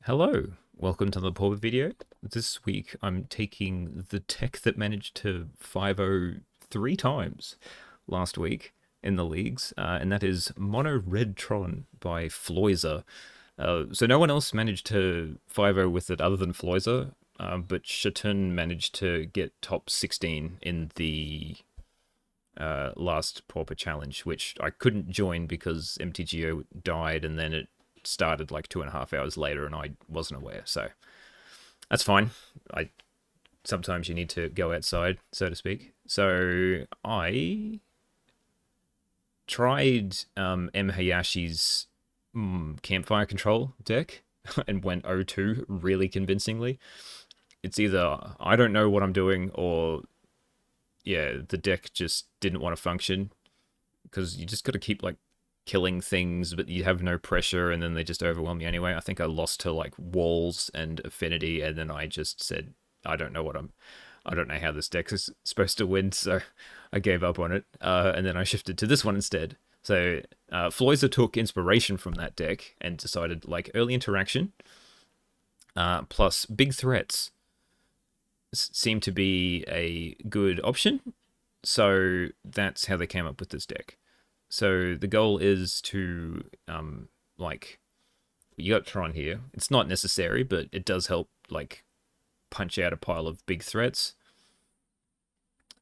Hello, welcome to the Pauper video. This week I'm taking the tech that managed to 5-0 three times last week in the leagues, and that is Mono Red Tron by Floizer. So no one else managed to 5-0 with it other than Floizer, but Shatun managed to get top 16 in the last Pauper challenge, which I couldn't join because MTGO died and then it started like 2.5 hours later and I wasn't aware, so that's fine. Sometimes you need to go outside, so to speak. So I tried M Hayashi's campfire control deck and went 0-2 really convincingly. It's either I don't know what I'm doing or the deck just didn't want to function, because you just got to keep like killing things, but you have no pressure, and then they just overwhelm you anyway. I think I lost to like walls and affinity, and then I just said, I don't know how this deck is supposed to win, so I gave up on it, and then I shifted to this one instead. So Floizer took inspiration from that deck and decided like early interaction plus big threats seemed to be a good option, so that's how they came up with this deck. So the goal is to, you got Tron here. It's not necessary, but it does help, like, punch out a pile of big threats.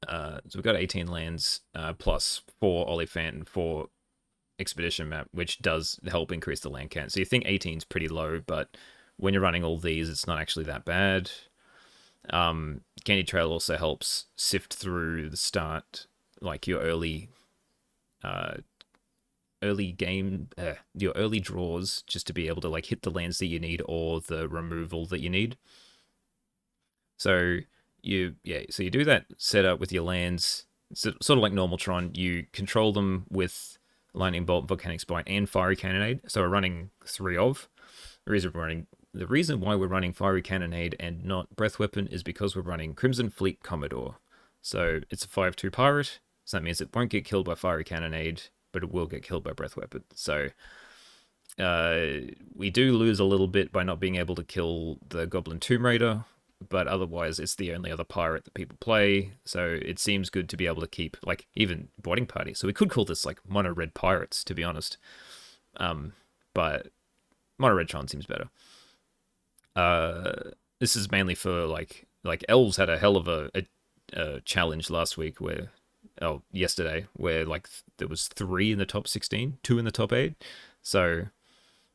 So we've got 18 lands, plus 4 Oliphant and 4 Expedition map, which does help increase the land count. So you think 18 is pretty low, but when you're running all these, it's not actually that bad. Candy Trail also helps sift through the start, like your early your early draws, just to be able to like hit the lands that you need or the removal that you need. So you do that setup with your lands. It's sort of like normal Tron. You control them with Lightning Bolt, Volcanic Spite, and Fiery Cannonade. So we're running 3 of. The reason why we're running Fiery Cannonade and not Breath Weapon is because we're running Crimson Fleet Commodore. So it's a 5/2 pirate. So that means it won't get killed by Fiery Cannonade, but it will get killed by Breath Weapon. So we do lose a little bit by not being able to kill the Goblin Tomb Raider, but otherwise it's the only other pirate that people play. So it seems good to be able to keep, like, even Boarding Party. So we could call this like Mono Red Pirates, to be honest. But Mono Red Tron seems better. This is mainly for like Elves had a hell of a challenge last week yesterday, where like there was 3 in the top 16, 2 in the top 8. So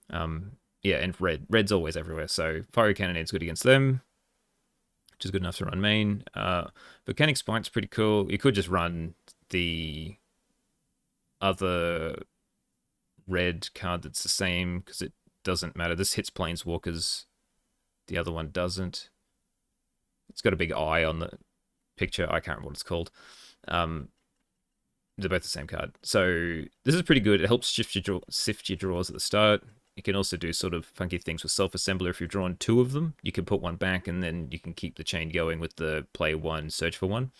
and red's always everywhere. So Fiery Cannonade's good against them, which is good enough to run main. Volcanic Spite's pretty cool. You could just run the other red card that's the same, because it doesn't matter. This hits Planeswalkers. The other one doesn't. It's got a big eye on the picture. I can't remember what it's called. They're both the same card. So this is pretty good. It helps sift your draws at the start. You can also do sort of funky things with Self-Assembler. If you've drawn 2 of them, you can put one back, and then you can keep the chain going with the play 1, search for 1.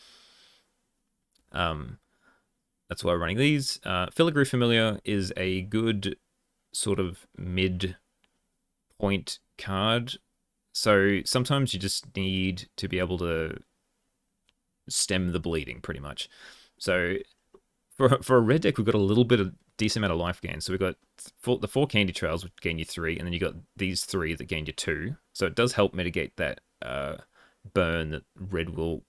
That's why we're running these. Filigree Familiar is a good sort of mid-point card. So sometimes you just need to be able to stem the bleeding, pretty much. So for a red deck, we've got a little bit of decent amount of life gain. So we've got the 4 Candy Trails, which gain you 3, and then you got these 3 that gain you 2. So it does help mitigate that burn that red will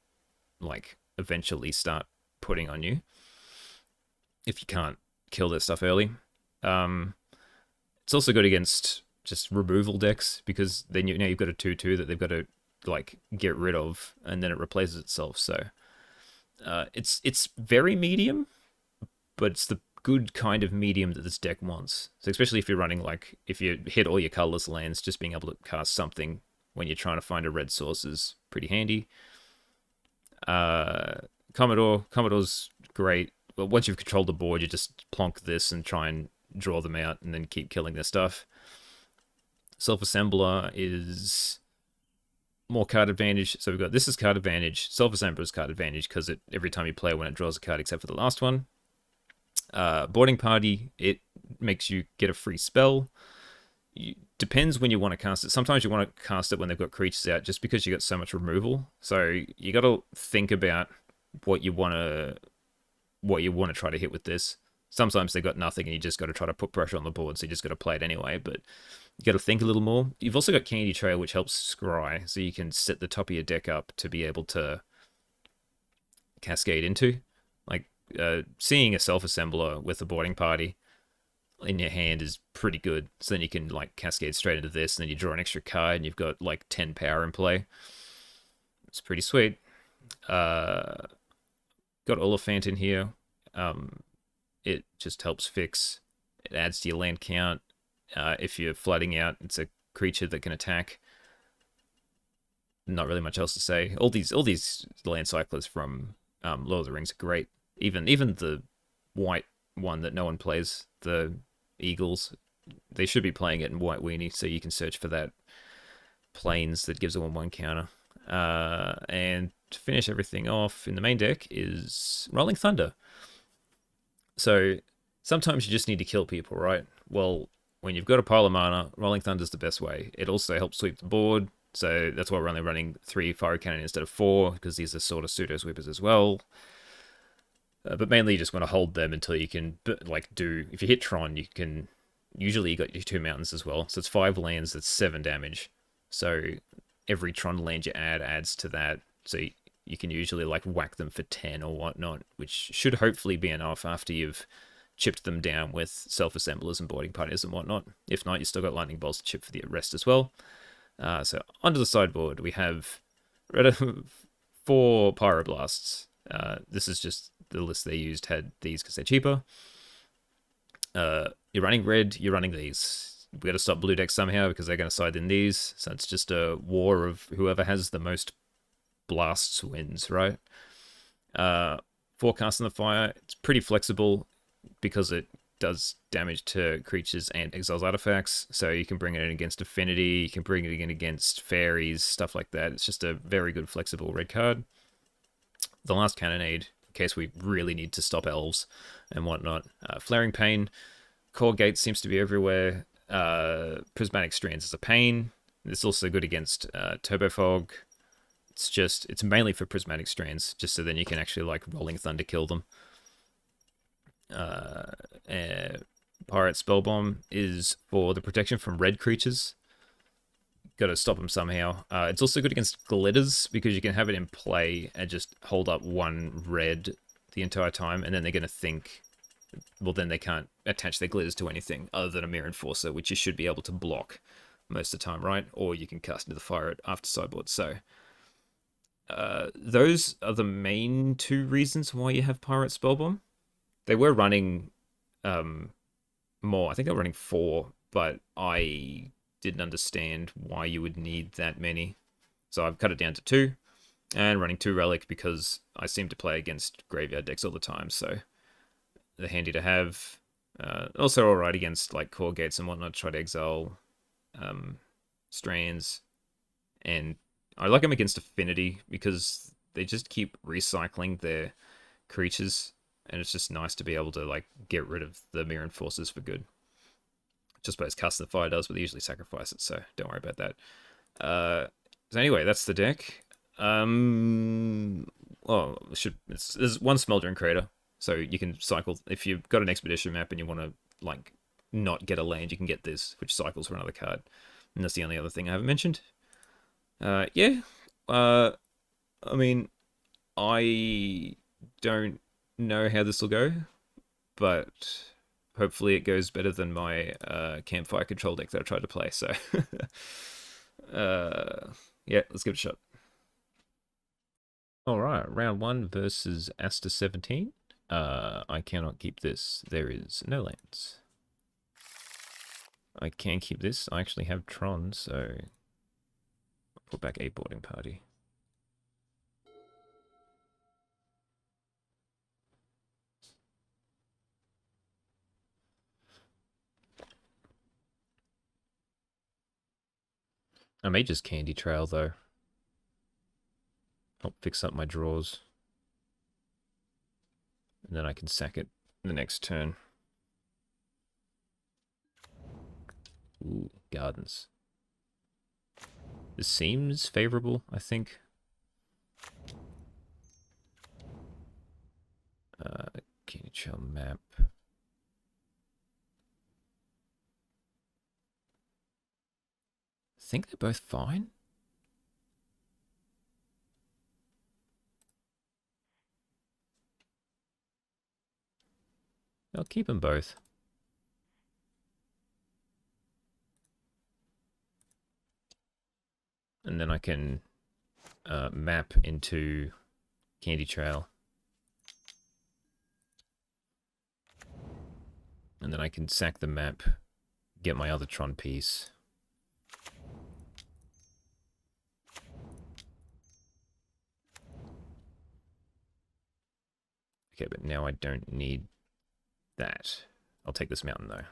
like eventually start putting on you if you can't kill that stuff early. It's also good against just removal decks, because then now you've got a 2/2 that they've got to like get rid of, and then it replaces itself. So it's very medium, but it's the good kind of medium that this deck wants. So especially if you're running, like, if you hit all your colorless lands, just being able to cast something when you're trying to find a red source is pretty handy. Commodore's great. But once you've controlled the board, you just plonk this and try and draw them out, and then keep killing their stuff. Self-Assembler is more card advantage. So we've got this is card advantage. Self-Assembler is card advantage because every time you play, when it draws a card, except for the last one. Boarding Party, it makes you get a free spell. depends when you want to cast it. Sometimes you want to cast it when they've got creatures out, just because you got so much removal. So you got to think about what you want to try to hit with this. Sometimes they've got nothing, and you just got to try to put pressure on the board. So you just got to play it anyway. But you got to think a little more. You've also got Candy Trail, which helps scry, so you can set the top of your deck up to be able to cascade into. Like seeing a self-assembler with a boarding party in your hand is pretty good. So then you can like cascade straight into this, and then you draw an extra card, and you've got like 10 power in play. It's pretty sweet. Got Oliphant in here. It just helps fix. It adds to your land count. If you're flooding out, it's a creature that can attack. Not really much else to say. All these land cyclers from Lord of the Rings are great. Even the white one that no one plays, the Eagles, they should be playing it in white weenie, so you can search for that planes that gives a 1/1 counter. And to finish everything off in the main deck is Rolling Thunder. So sometimes you just need to kill people, right? Well, when you've got a pile of mana, Rolling Thunder's the best way. It also helps sweep the board, so that's why we're only running 3 Fire Cannon instead of 4, because these are sort of pseudo sweepers as well. But mainly you just want to hold them until you can, if you hit Tron, you can, usually you got your 2 mountains as well. So it's 5 lands, that's 7 damage. So every Tron land you add adds to that. So you can usually like whack them for 10 or whatnot, which should hopefully be enough after you've chipped them down with self-assemblers and boarding parties and whatnot. If not, you still got lightning bolts to chip for the rest as well. So onto the sideboard, we have 4 Pyroblasts. This is just the list they used had these because they're cheaper. You're running red, you're running these. We got to stop blue decks somehow because they're going to side in these. So it's just a war of whoever has the most blasts wins, right? Forecast on the fire, it's pretty flexible because it does damage to creatures and exiles artifacts. So you can bring it in against Affinity, you can bring it in against fairies, stuff like that. It's just a very good flexible red card. The last Cannonade, in case we really need to stop elves and whatnot. Flaring Pain, Caw Gates seems to be everywhere. Prismatic Strands is a pain. It's also good against Turbo Fog. It's mainly for Prismatic Strands, just so then you can actually like Rolling Thunder kill them. Pirate Spellbomb is for the protection from red creatures. Got to stop them somehow. It's also good against glitters because you can have it in play and just hold up 1 red the entire time, and then they're going to think, well, then they can't attach their glitters to anything other than a Mirror Enforcer, which you should be able to block most of the time, right? Or you can cast into the fire after sideboard. So those are the main 2 reasons why you have Pirate Spellbomb. They were running more. I think they were running 4, but I didn't understand why you would need that many. So I've cut it down to 2, and running 2 Relic because I seem to play against graveyard decks all the time, so they're handy to have. Also alright against like Caw Gates and whatnot, try to exile Strands. And I like them against Affinity because they just keep recycling their creatures, and it's just nice to be able to like get rid of the Mirror Enforcers for good. Just suppose Cast the Fire does, but they usually sacrifice it, so don't worry about that. So anyway, that's the deck. There's 1 Smoldering Crater, so you can cycle. If you've got an Expedition map and you want to like not get a land, you can get this, which cycles for another card. And that's the only other thing I haven't mentioned. Yeah. I mean, I don't know how this will go, but hopefully it goes better than my campfire control deck that I tried to play. So, yeah, let's give it a shot. All right, round 1 versus Asta 17. I cannot keep this. There is no lands. I can keep this. I actually have Tron, so I'll put back a boarding party. I may just Candy Trail, though. Help fix up my drawers. And then I can sack it the next turn. Ooh, gardens. This seems favorable, I think. Candy Trail map. I think they're both fine. I'll keep them both. And then I can map into Candy Trail. And then I can sack the map, get my other Tron piece. Okay, but now I don't need that. I'll take this mountain, though.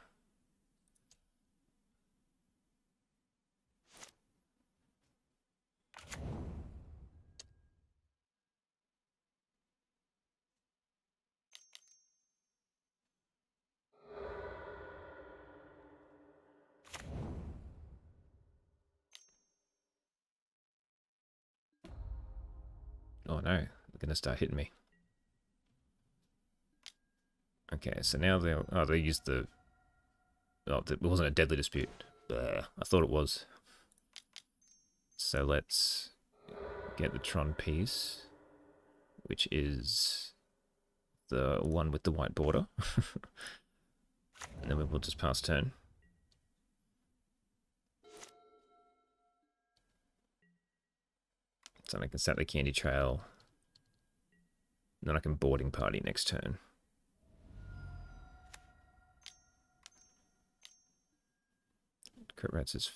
Oh no, they're going to start hitting me. Okay, so now they used the... Oh, it wasn't a deadly dispute. I thought it was. So let's get the Tron piece, which is the one with the white border. And then we'll just pass turn. So I can set the Candy Trail. And then I can boarding party next turn. Crit Rats is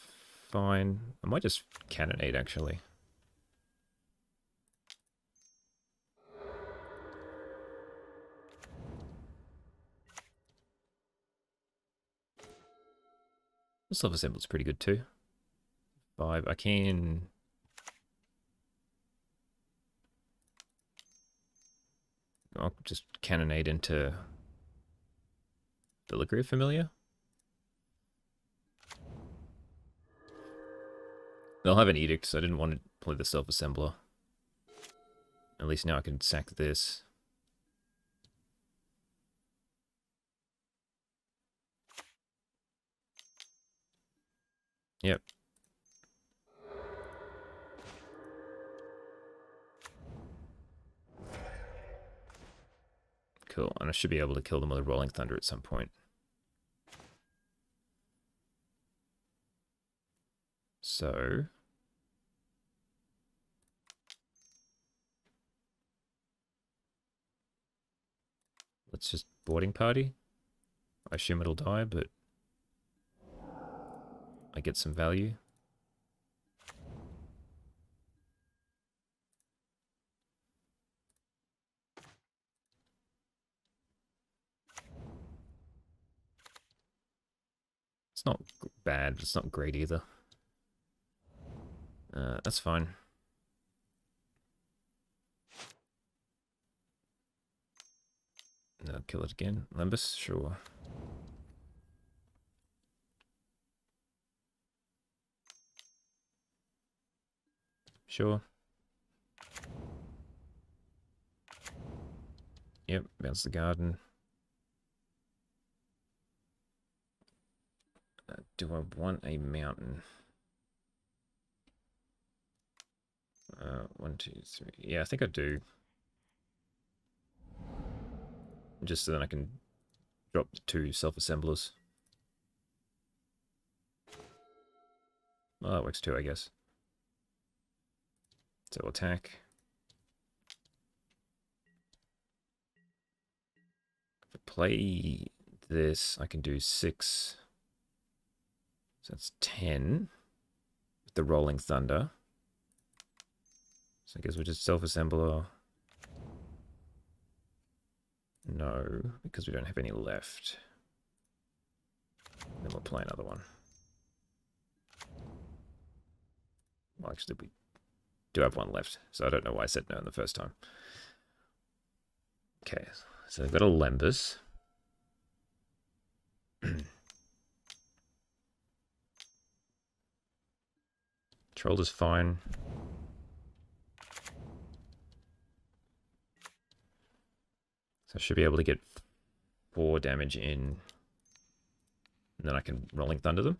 fine. I might just cannonade, actually. The self-assembly's pretty good, too. 5. I can... I'll just cannonade into Filigree Familiar. They'll have an edict, so I didn't want to play the self-assembler. At least now I can sack this. Yep. Cool, and I should be able to kill them with a Rolling Thunder at some point. So... let's just boarding party. I assume it'll die, but... I get some value. It's not bad, but it's not great either. That's fine. No, kill it again. Lembus, sure. Sure. Yep, bounce the garden. Do I want a mountain? 1, 2, 3. Yeah, I think I do. Just so then I can drop the 2 self-assemblers. Well, that works too, I guess. So attack. If I play this, I can do 6. So that's 10. With the Rolling Thunder. So I guess we'll just self-assembler. No, because we don't have any left. Then we'll play another one. Well, actually, we do have one left, so I don't know why I said no the first time. Okay, so I've got a Lembus. Troll is fine. So I should be able to get 4 damage in. And then I can Rolling Thunder them.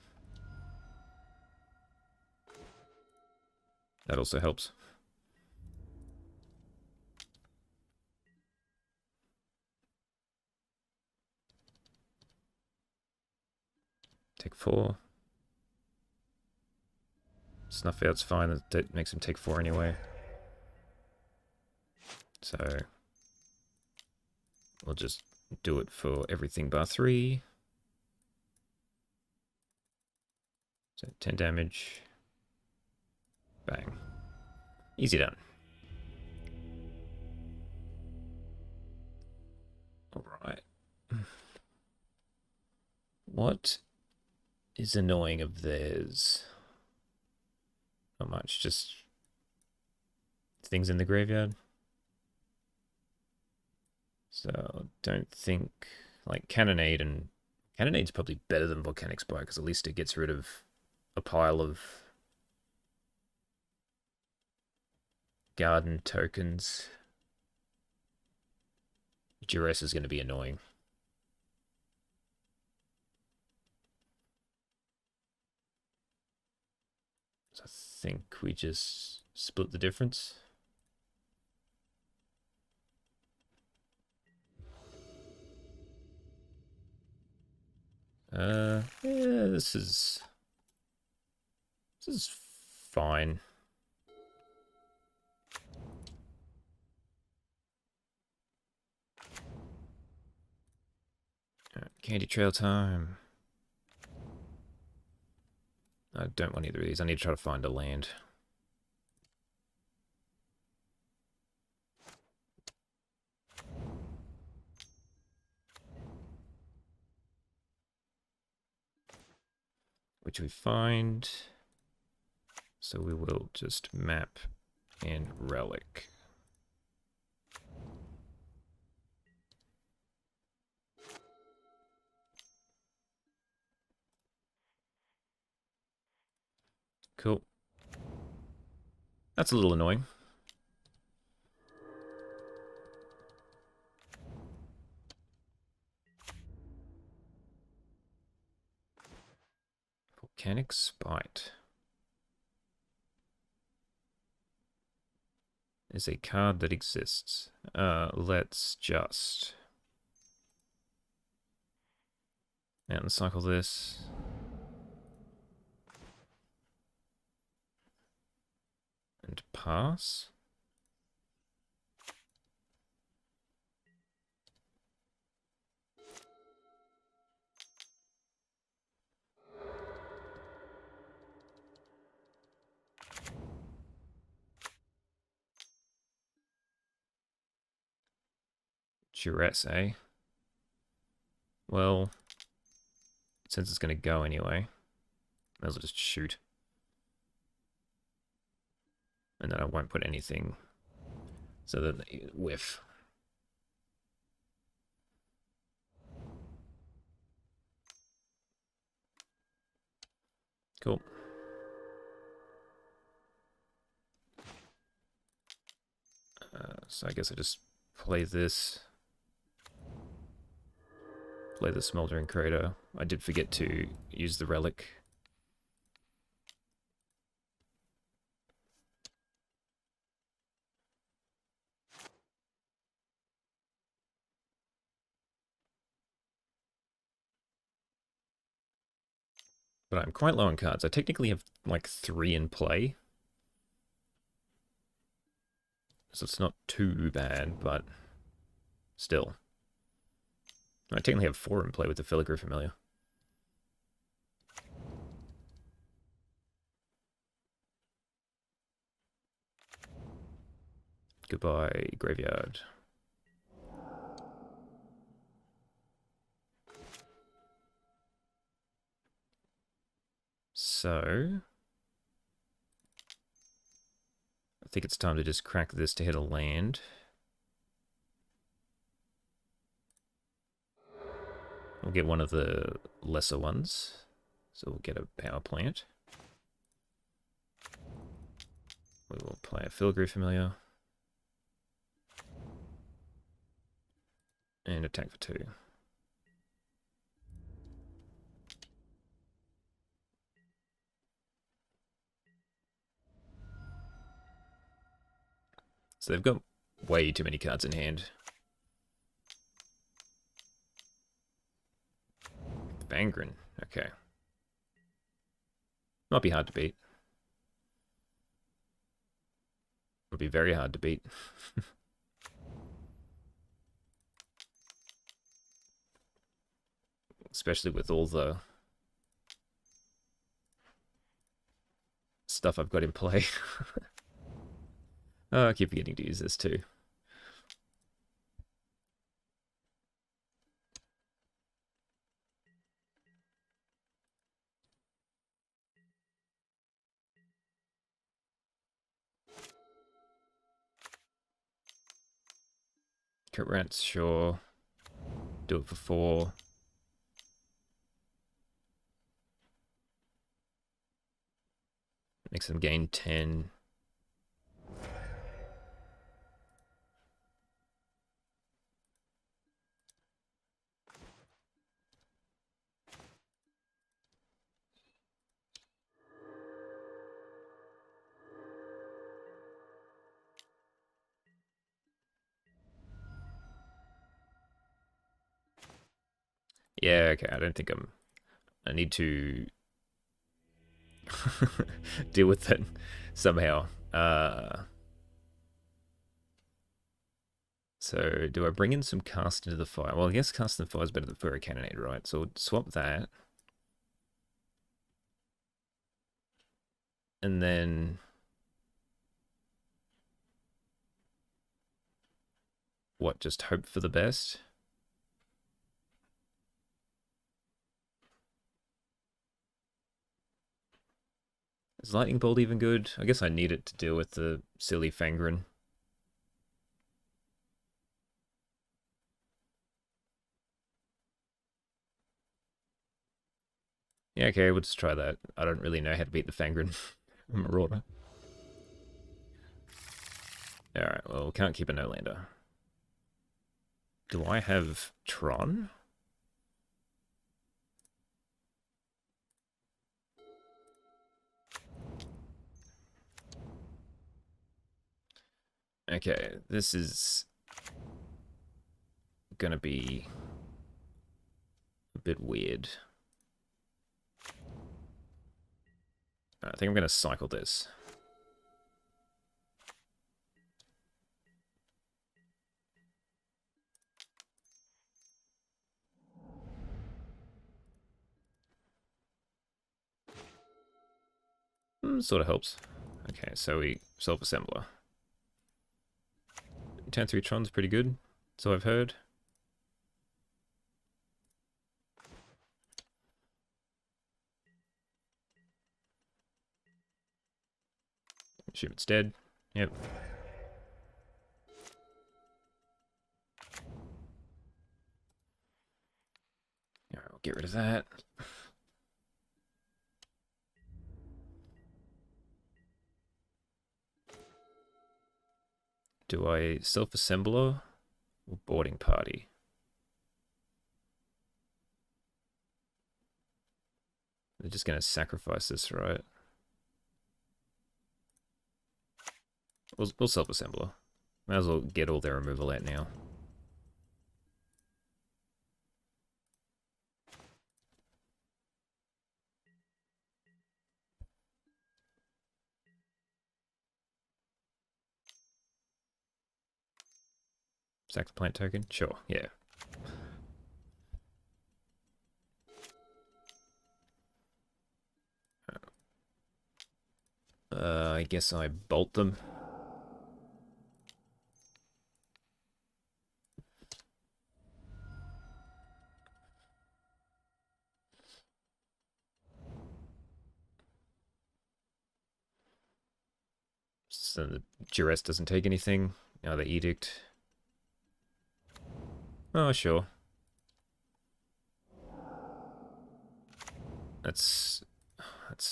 That also helps. Take 4. Snuff out's fine. That makes him take 4 anyway. So we'll just do it for everything bar 3. So 10 damage. Bang. Easy done. Alright. What is annoying of theirs? Not much, just things in the graveyard. So don't think like Cannonade's probably better than Volcanic Spire because at least it gets rid of a pile of garden tokens. Duress is going to be annoying. So I think we just split the difference. Yeah, this is fine. Candy Trail time. I don't want either of these. I need to try to find a land. Which we find. So we will just map and relic. Cool. That's a little annoying. Volcanic Spite is a card that exists. Let's just and cycle this. And pass. Duress, eh? Well, since it's going to go anyway, might as well just shoot. And then I won't put anything so that they whiff. Cool. So I guess I just play this. Play the Smoldering Crater. I did forget to use the relic. But I'm quite low on cards. I technically have like 3 in play. So it's not too bad, but still. I technically have 4 in play with the Filigree Familiar. Goodbye, graveyard. So I think it's time to just crack this to hit a land. We'll get one of the lesser ones. So we'll get a power plant. We will play a Filigree Familiar. And attack for 2. So they've got way too many cards in hand. Vangren, okay. Might be hard to beat. Would be very hard to beat. Especially with all the stuff I've got in play. Oh, I keep forgetting to use this too. Currents, sure. Do it for 4. Makes them gain 10. Yeah, okay, I don't think I need to deal with it somehow. So do I bring in some Cast into the Fire? Well, I guess Cast into the Fire is better than Furry Cannonade, right? So we'll swap that. And then what, just hope for the best? Is Lightning Bolt even good? I guess I need it to deal with the silly Fangren. Yeah, okay, we'll just try that. I don't really know how to beat the Fangren. Marauder. Alright, well, we can't keep a no-lander. Do I have Tron? Okay, this is gonna be a bit weird. I think I'm gonna cycle this. Sort of helps. Okay, so we self-assembler. Turn 3 Tron's pretty good, so I've heard. Assume it's dead. Yep. Alright, we'll get rid of that. Do I self-assembler or boarding party? They're just going to sacrifice this, right? We'll self-assembler. Might as well get all their removal out now. Sack the plant token? Sure, yeah. I guess I bolt them. So the duress doesn't take anything. Now the edict. Oh, sure. That's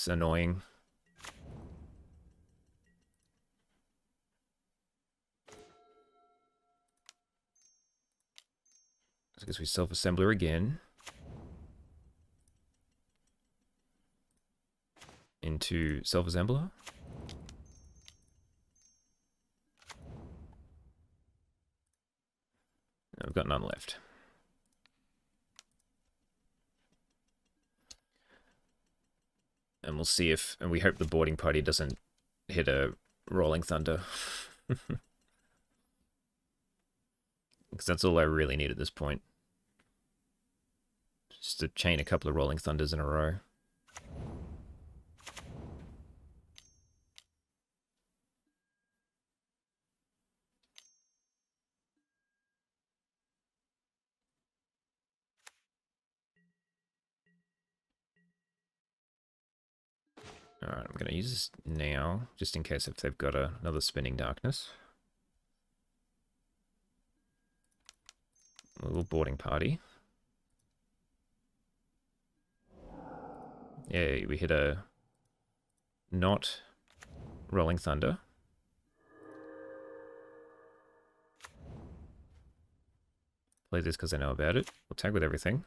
annoying. I guess we self-assembler again. Into self-assembler. I've got none left. And we'll see if... And we hope the boarding party doesn't hit a rolling thunder. Because that's all I really need at this point. Just to chain a couple of rolling thunders in a row. Alright, I'm going to use this now, just in case if they've got another spinning darkness. A little boarding party. Yeah, we hit a not rolling thunder. Play this because I know about it. We'll tag with everything.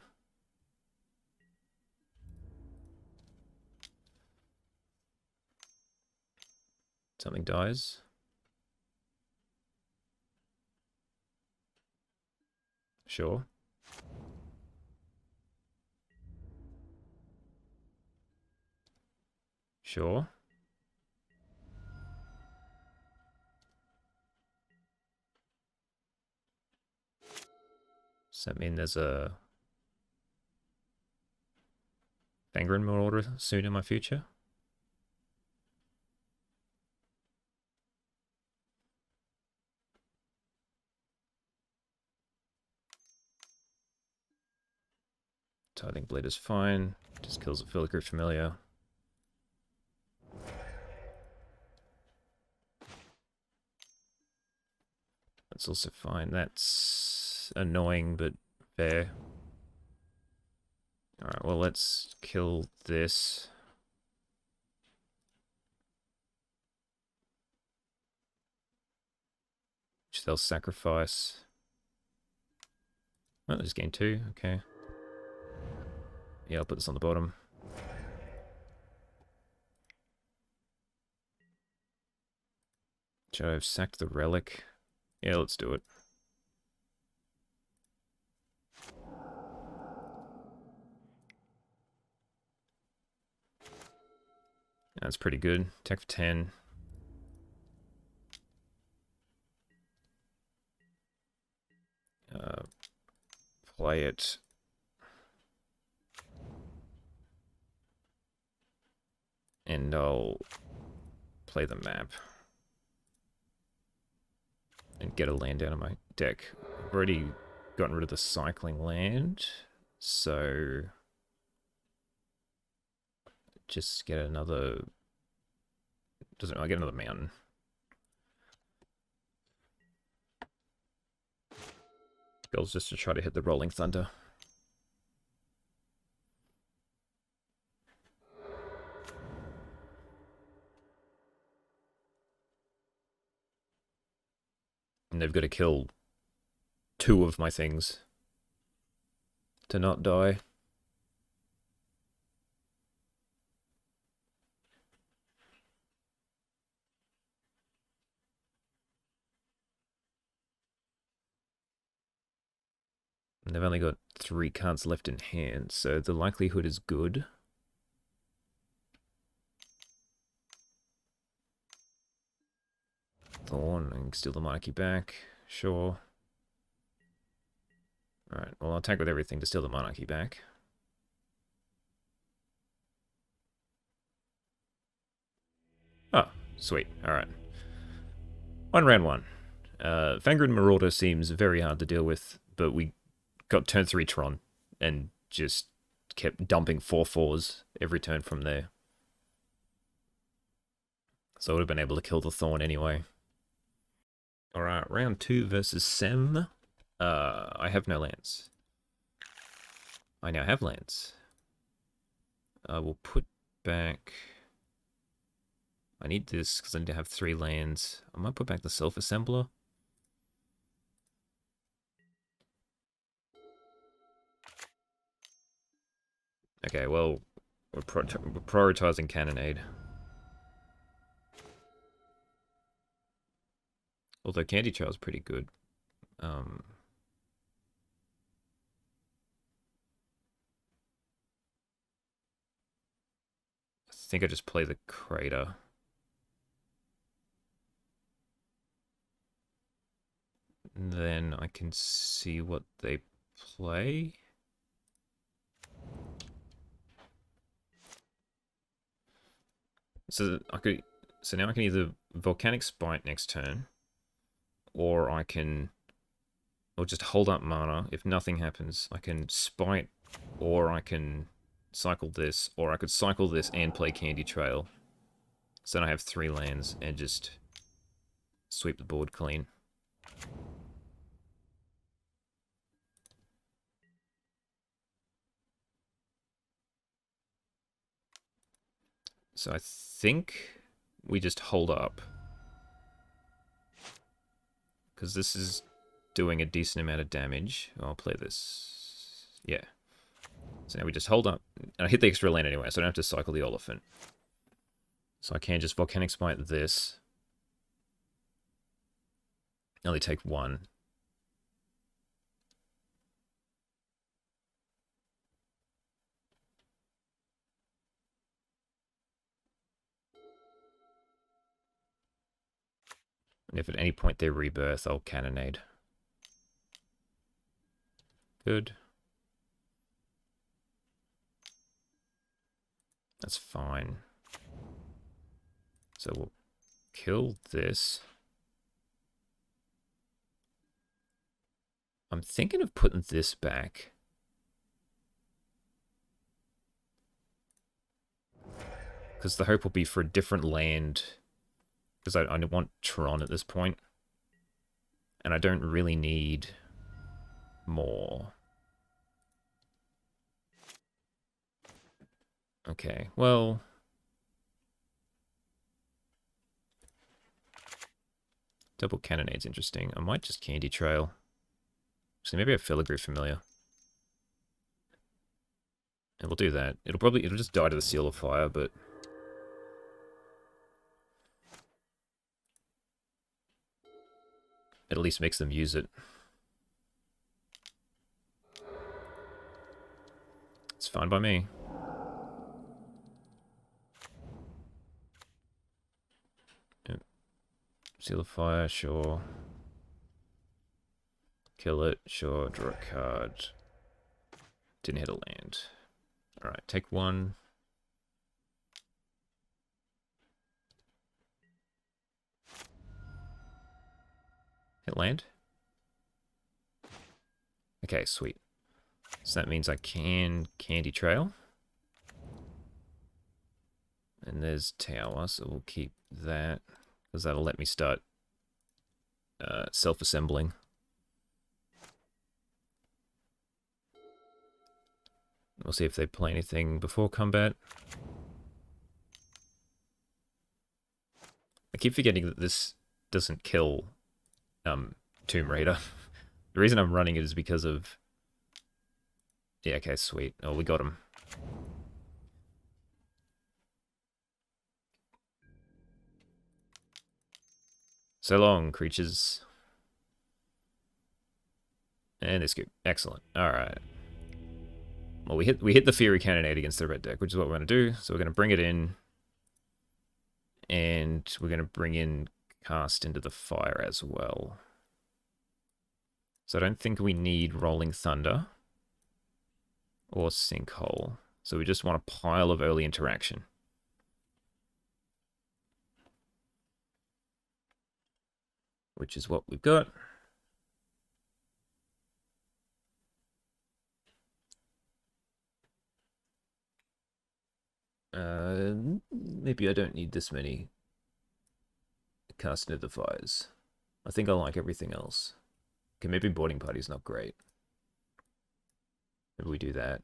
Something dies. Sure. Sure. Does that mean there's a Fangren Marauder soon in my future? Tithing Blade is fine. Just kills a Filigree Familiar. That's also fine. That's annoying, but fair. Alright, well, let's kill this. Which they'll sacrifice. Oh, just gain 2, okay. Yeah, I'll put this on the bottom. Should I have sacked the relic? Yeah, let's do it. That's pretty good. Tech for 10. Play it. And I'll play the map. And get a land out of my deck. I've already gotten rid of the cycling land. So... just get another... doesn't I get another mountain? Goal's just to try to hit the rolling thunder. And they've got to kill 2 of my things to not die. And they've only got 3 cards left in hand, so the likelihood is good. Thorn, and steal the monarchy back. Sure. Alright, well, I'll attack with everything to steal the monarchy back. Oh, sweet. Alright. 1 round 1. Fangren Marauder seems very hard to deal with, but we got turn 3 Tron and just kept dumping 4/4s every turn from there. So I would have been able to kill the Thorn anyway. Alright, round 2 versus Sem. I have no lands. I now have lands. I will put back... I need this because I need to have 3 lands. I might put back the Self-Assembler. Okay, well, we're prioritizing Cannonade. Although Candy Trail's pretty good. Um, I think I just play the Crater. Then I can see what they play. So now I can either Volcanic Spite next turn, or or just hold up mana. If nothing happens, I can Spite, or I can cycle this, or I could cycle this and play Candy Trail. So then I have 3 lands and just sweep the board clean. So I think we just hold up. Because this is doing a decent amount of damage. I'll play this. Yeah. So now we just hold up. And I hit the extra land anyway, so I don't have to cycle the Elephant. So I can just Volcanic Spite this. Only take 1. And if at any point they rebirth, I'll Cannonade. Good. That's fine. So we'll kill this. I'm thinking of putting this back. Because the hope will be for a different land. Because I want Tron at this point. And I don't really need more. Okay, well... Double Cannonade's interesting. I might just Candy Trail. So maybe a Filigree Familiar. And we'll do that. It'll just die to the Seal of Fire, but... it at least makes them use it. It's fine by me. Yep. Seal of Fire, sure. Kill it, sure. Draw a card. Didn't hit a land. Alright, take 1. Hit land. Okay, sweet. So that means I can Candy Trail. And there's Tower, so we'll keep that. Because that'll let me start self-assembling. We'll see if they play anything before combat. I keep forgetting that this doesn't kill Tomb Raider. The reason I'm running it is because of... yeah, okay, sweet. Oh, we got him. So long, creatures. And they scoop. Excellent. Alright. Well, we hit the Fury Cannonade against the red deck, which is what we're going to do. So we're going to bring it in. And we're going to bring in Cast into the Fire as well. So I don't think we need Rolling Thunder or Sinkhole. So we just want a pile of early interaction. Which is what we've got. Maybe I don't need this many Cast into the Fires. I think I like everything else. Okay, maybe Boarding Party's not great. Maybe we do that.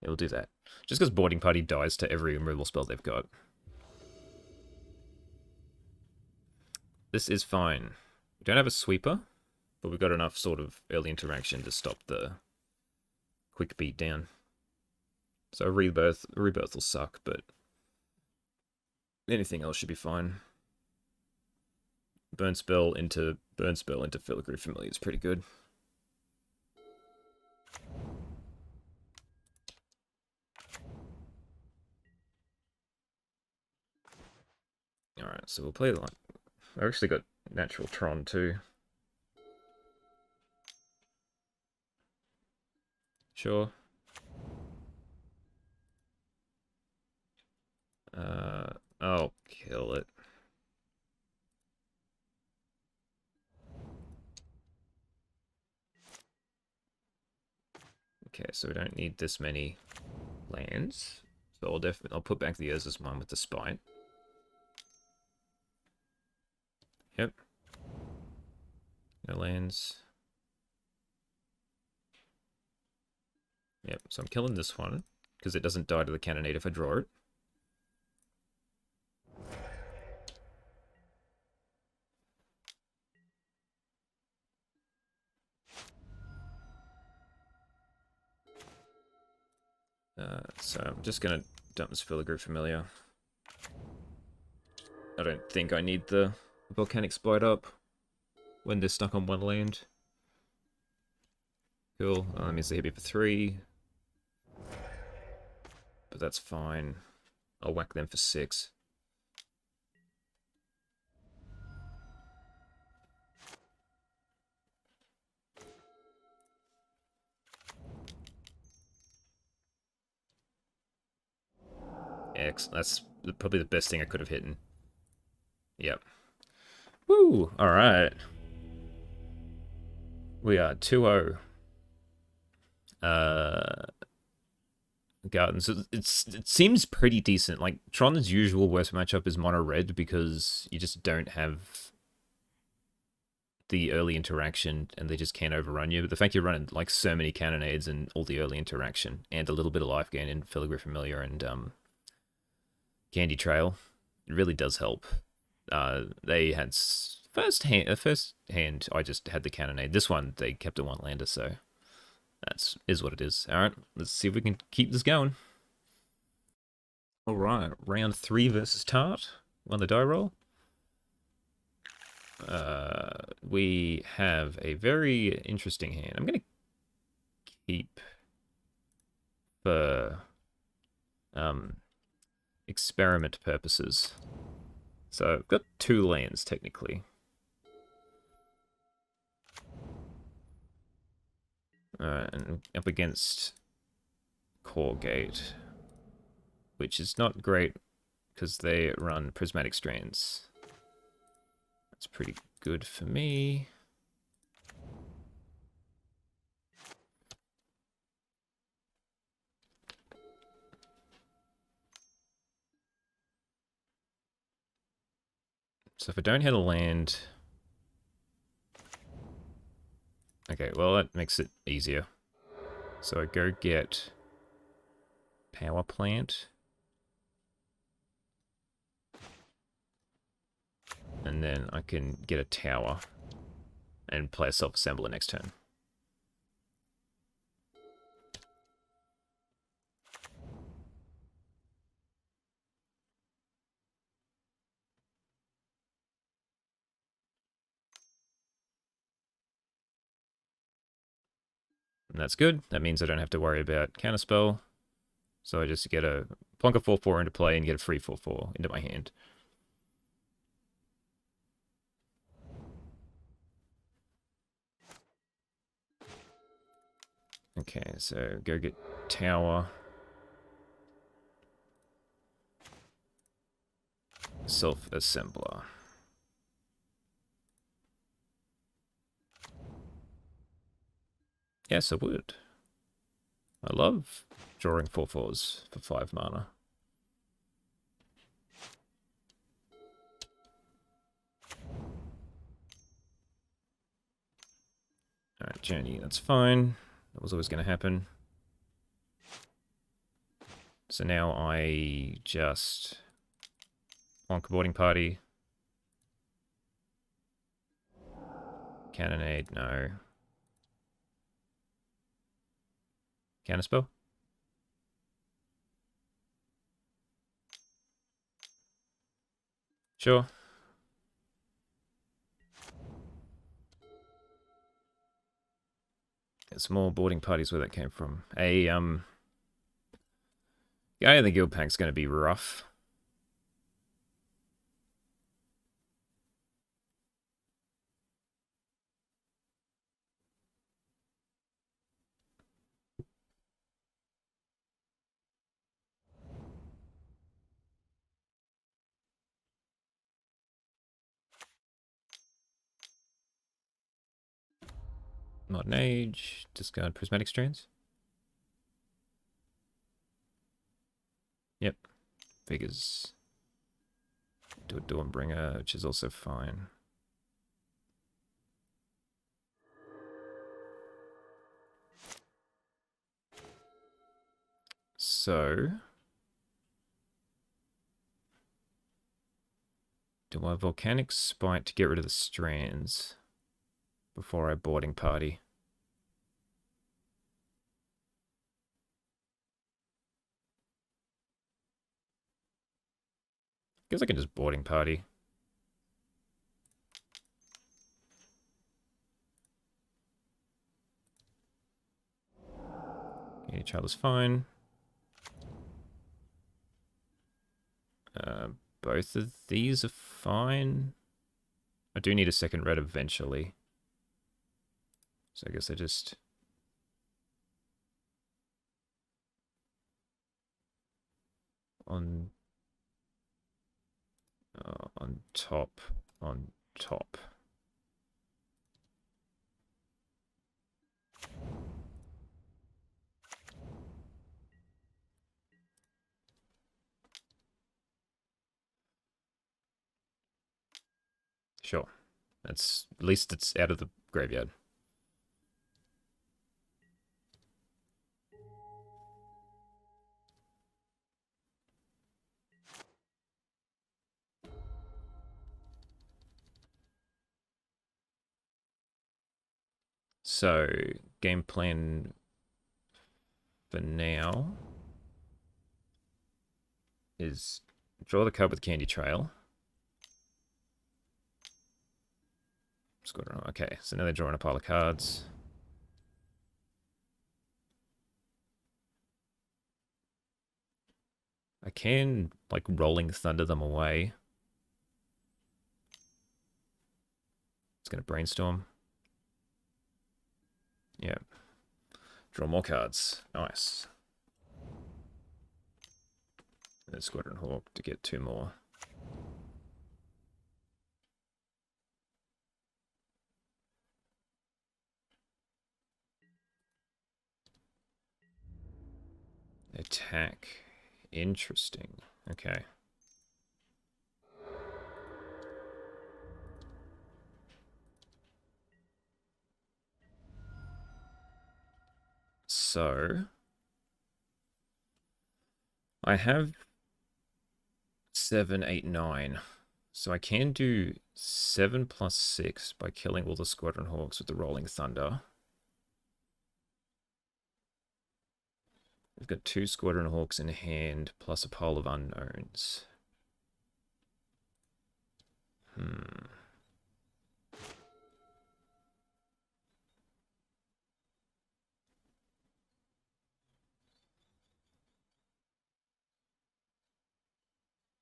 Yeah, we'll do that. Just because Boarding Party dies to every removal spell they've got. This is fine. We don't have a sweeper, but we've got enough sort of early interaction to stop the quick beat down. So rebirth will suck, but anything else should be fine. Burn spell into Filigree Familiar is pretty good. Alright, so we'll play like... I've actually got natural Tron too. Sure. I'll kill it. Okay, so we don't need this many lands. So I'll put back the Urza's Mine with the Spite. Yep. No lands. Yep, so I'm killing this one, because it doesn't die to the Cannonade if I draw it. So I'm just going to dump this Filigree Familiar. I don't think I need the Volcanic Spite up when they're stuck on one land. Cool. That means they hit me for 3. But that's fine. I'll whack them for 6. X. That's probably the best thing I could have hit. Yep. Woo! Alright. We are 2-0. Gardens. It seems pretty decent. Like, Tron's usual worst matchup is mono red because you just don't have the early interaction and they just can't overrun you. But the fact you're running like so many cannonades and all the early interaction and a little bit of life gain in Filigree Familiar and Candy Trail, it really does help. They had first hand I just had the cannonade. This one they kept it one lander, so is what it is. All right, let's see if we can keep this going. All right, round 3 versus Tart on the die roll. We have a very interesting hand. I'm going to keep for experiment purposes. So I've got 2 lands technically. And up against Caw Gate, which is not great because they run Prismatic Strands. That's pretty good for me. So if I don't hit a land... Okay, well that makes it easier. So I go get Power Plant. And then I can get a tower and play a self-assembler next turn. And that's good. That means I don't have to worry about counterspell. So I just get a plonk a 4/4 into play and get a free 4/4 into my hand. Okay, so go get tower. Self-assembler. Yes, I would. I love drawing 4/4s for 5 mana. Alright, Journey, that's fine. That was always going to happen. So now I just... Plonk a boarding party. Cannonade, no. Counterspell? Sure. There's more boarding parties where that came from. Guy in the guild pack's going to be rough. Modern Age, discard Prismatic Strands. Yep, figures. Do a Dawnbringer, which is also fine. So, do I Volcanic Spite to get rid of the strands before I boarding party? Guess I can just boarding party. Any child is fine. Both of these are fine. I do need a second red eventually. So I guess I just... on top, on top. Sure. That's, at least it's out of the graveyard. So, game plan for now is draw the card with Candy Trail. Okay, so now they're drawing a pile of cards. I can, like, Rolling Thunder them away. It's going to Brainstorm. Yeah. Draw more cards. Nice. And then Squadron Hawk to get 2 more. Attack. Interesting. Okay. So, I have 7, 8, 9. So I can do 7 plus 6 by killing all the Squadron Hawks with the Rolling Thunder. We've got 2 Squadron Hawks in hand, plus a pile of unknowns.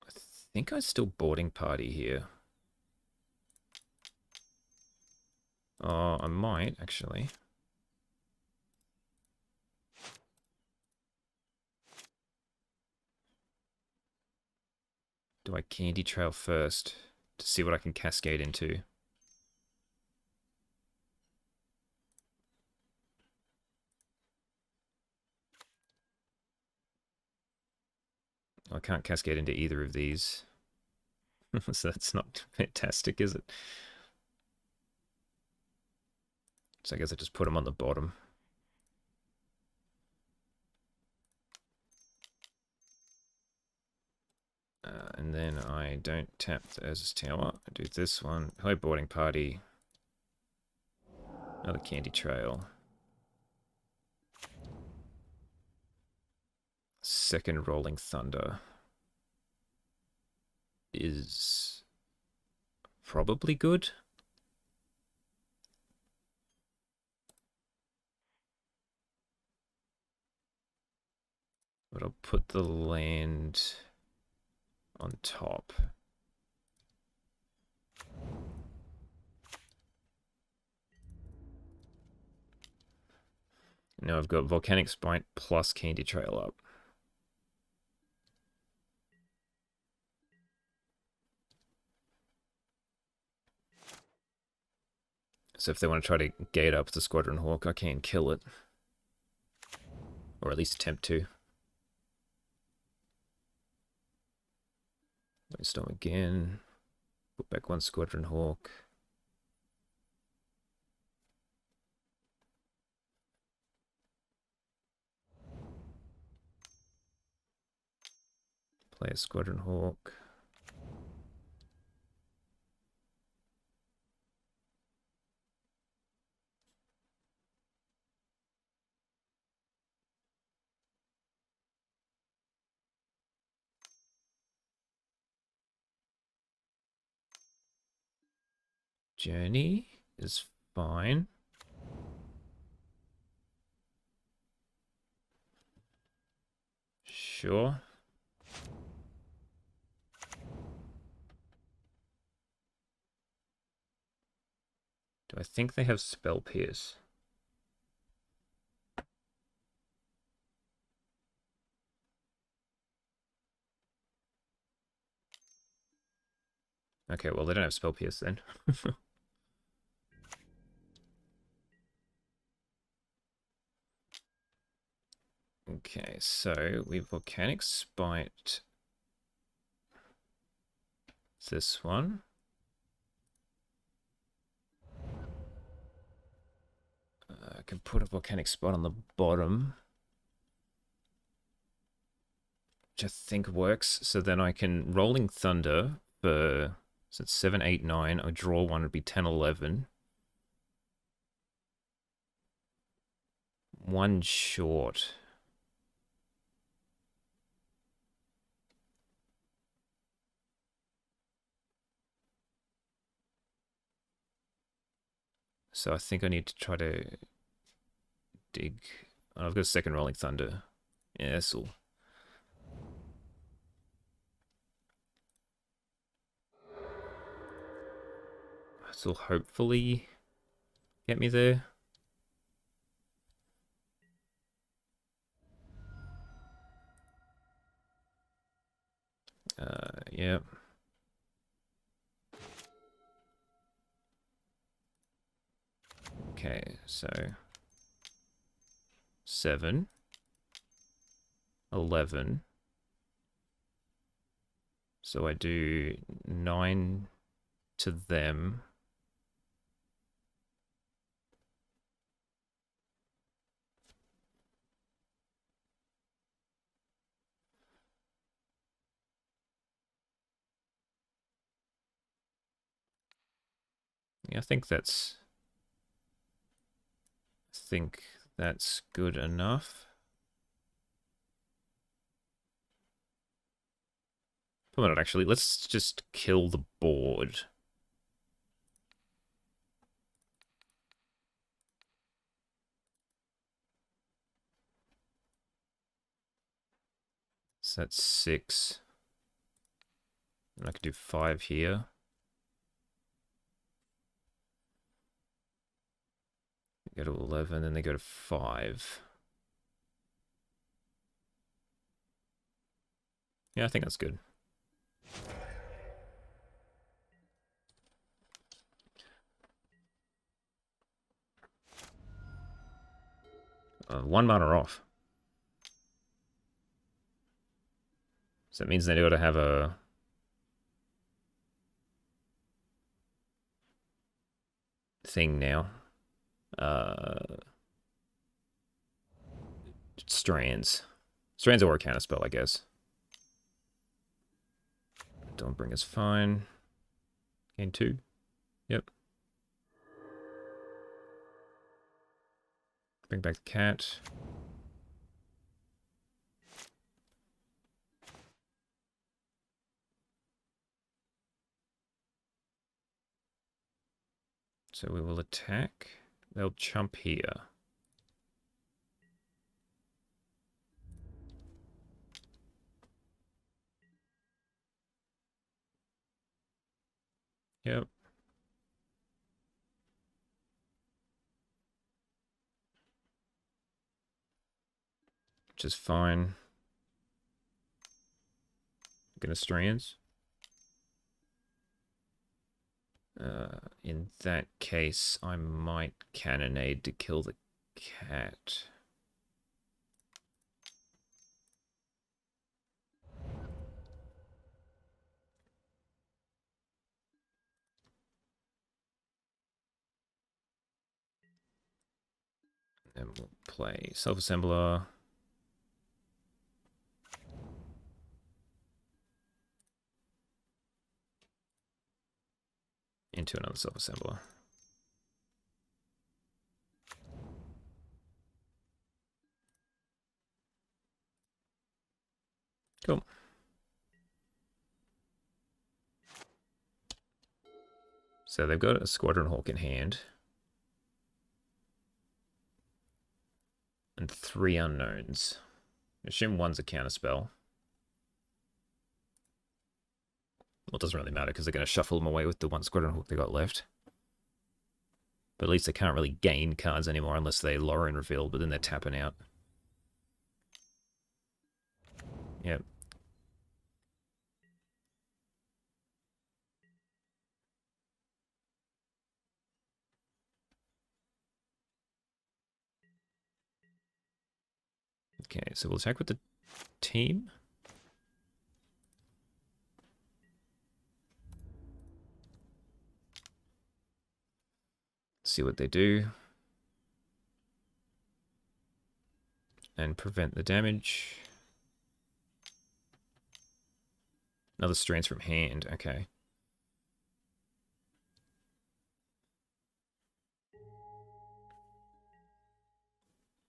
I think I still boarding party here. Oh, I might, actually. Do I Candy Trail first to see what I can cascade into? I can't cascade into either of these. So that's not fantastic, is it? So I guess I just put them on the bottom. And then I don't tap the Urza's Tower. I do this one. Hello, boarding party. Another candy trail. Second rolling thunder is probably good. But I'll put the land on top. Now I've got Volcanic Spite plus Candy Trail up. So if they want to try to gate up the Squadron Hawk, I can kill it. Or at least attempt to. Brainstorm again. Put back one Squadron Hawk. Play a Squadron Hawk. Journey is fine. Sure. Do I think they have Spell Pierce? Okay, well, they don't have Spell Pierce then. Okay, so we've Volcanic Spite this one. I can put a Volcanic Spite on the bottom, which I think works. So then I can Rolling Thunder for, so it's 7, 8, 9. I draw one, would be 10, 11. One short. So I think I need to try to dig. Oh, I've got a second Rolling Thunder. Yeah, that's all. This will hopefully get me there. Yeah. Okay, so 7, 11. So I do 9 to them. Yeah, I think that's good enough. Come on, actually, let's just kill the board. So that's 6. And I could do 5 here. Go to 11, then they go to 5. Yeah, I think that's good. One mana off. So that means they got to have a thing now. Strands. Strands or a counter spell, I guess. Dawnbringer's fine. Gain 2. Yep. bring back the cat. So we will attack. They'll jump here. Yep. Which is fine. Ganastrians. In that case, I might cannonade to kill the cat. And we'll play self-assembler. Into another self-assembler. Cool. So they've got a Squadron Hawk in hand. And 3 unknowns. I assume one's a counterspell. Well, it doesn't really matter because they're going to shuffle them away with the 1 Squadron Hawk they got left. But at least they can't really gain cards anymore unless they lure and reveal, but then they're tapping out. Yep. Okay, so we'll attack with the team. See what they do. And prevent the damage. Another strands from hand, okay.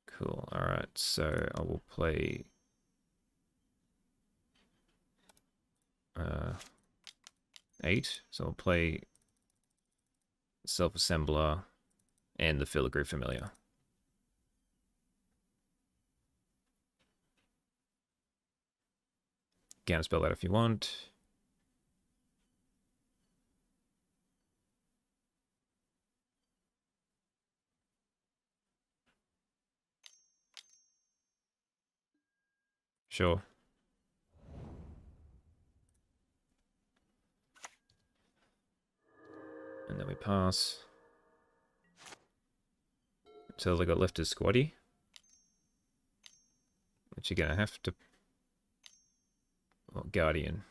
Cool, alright, so I will play... 8, so I'll play Self-Assembler and the Filigree Familiar. Counterspell that if you want. Sure. And then we pass. So all I got left is Squatty. Which you're going to have to... Well, Guardian.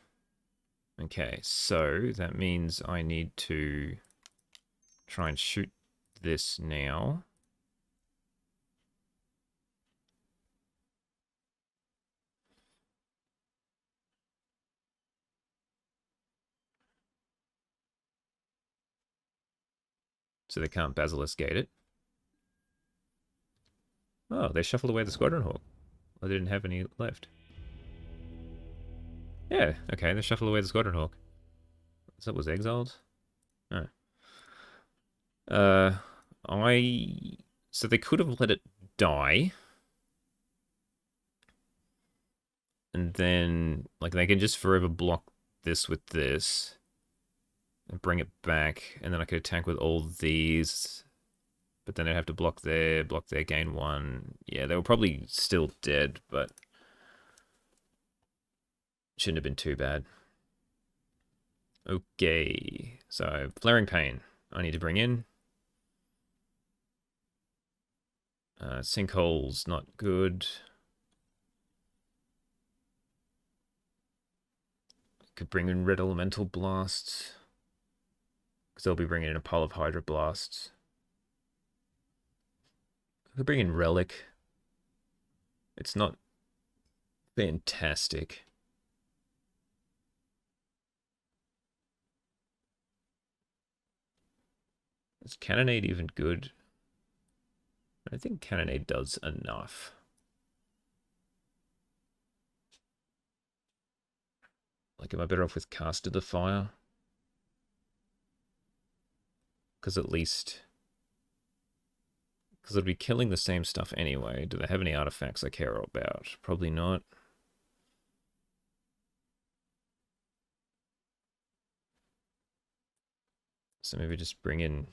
Okay, so that means I need to try and shoot this now. So they can't Basilisk Gate it. Oh, they shuffled away the Squadron Hawk. I didn't have any left. Yeah, okay, they shuffled away the Squadron Hawk. So that was exiled? No. So they could have let it die. And then, like, they can just forever block this with this. And bring it back. And then I could attack with all these. But then I'd have to block there, gain 1. Yeah, they were probably still dead, but... Shouldn't have been too bad. Okay, so Flaring Pain I need to bring in. Sinkhole's not good. Could bring in Red Elemental Blasts. Because they'll be bringing in a pile of Hydra Blasts. I could bring in Relic. It's not fantastic. Is Cannonade even good? I think Cannonade does enough. Like, am I better off with Cast of the Fire? Because at least... Because it'll be killing the same stuff anyway. Do they have any artifacts I care about? Probably not. So maybe just bring in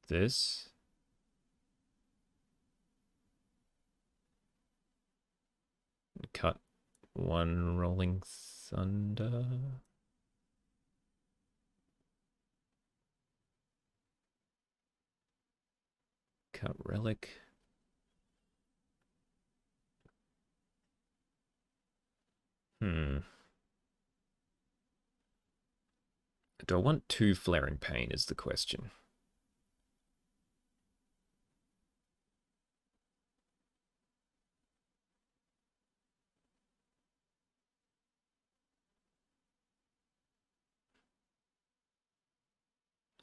this. Cut one Rolling Thunder. Cut Relic. Do I want 2 Flaring Pain is the question.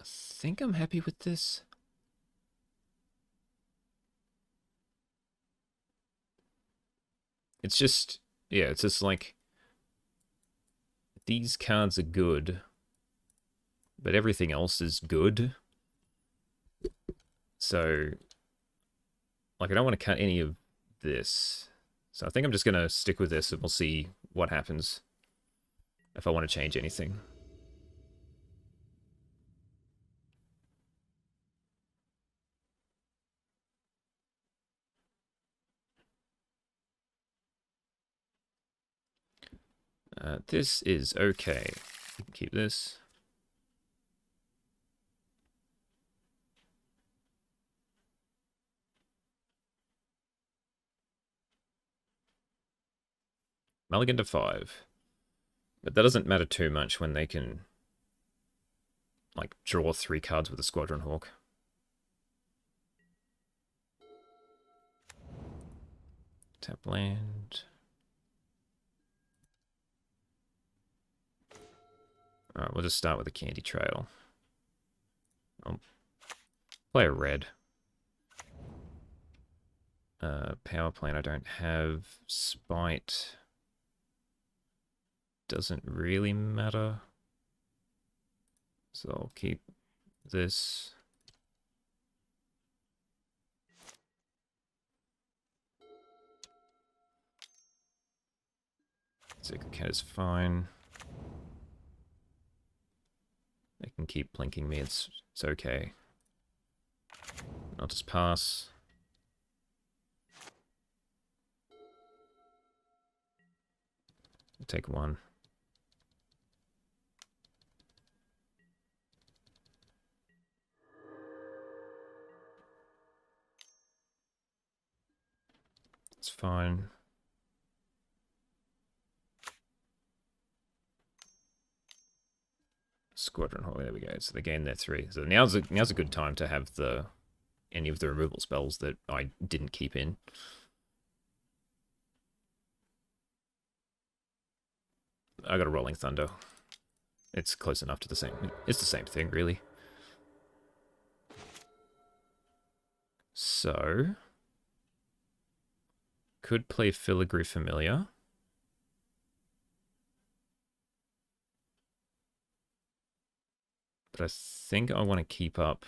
I think I'm happy with this. It's just, yeah, it's just like, these cards are good, but everything else is good. So, like, I don't want to cut any of this. So I think I'm just going to stick with this and we'll see what happens if I want to change anything. This is okay. Keep this. Mulligan to 5. But that doesn't matter too much when they can, like, draw 3 cards with a Squadron Hawk. Tap land. Alright, we'll just start with a Candy Trail. I'll play a red. Power Plane I don't have. Spite doesn't really matter. So I'll keep this. Sacred Cat is fine. They can keep blinking me, it's okay. I'll just pass. I'll take 1. It's fine. Squadron Hawk, there we go. So they gain their 3. So now's a good time to have any of the removal spells that I didn't keep in. I got a Rolling Thunder. It's close enough to the same. It's the same thing, really. So, could play Filigree Familiar. But I think I want to keep up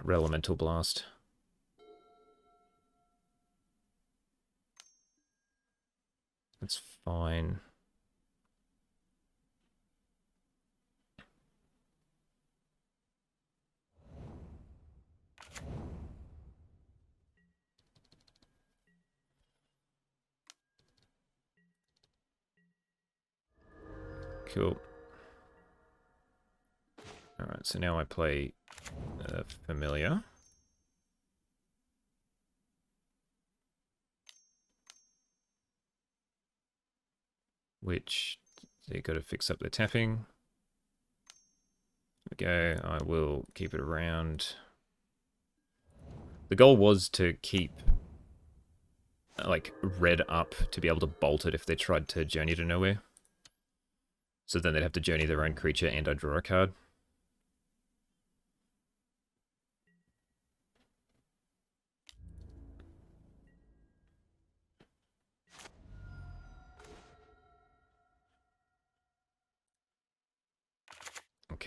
Elemental Blast. That's fine. Cool. Alright, so now I play Familiar. Which, they got to fix up their tapping. There we go, I will keep it around. The goal was to keep, like, red up to be able to bolt it if they tried to journey to nowhere. So then they'd have to journey their own creature and I draw a card.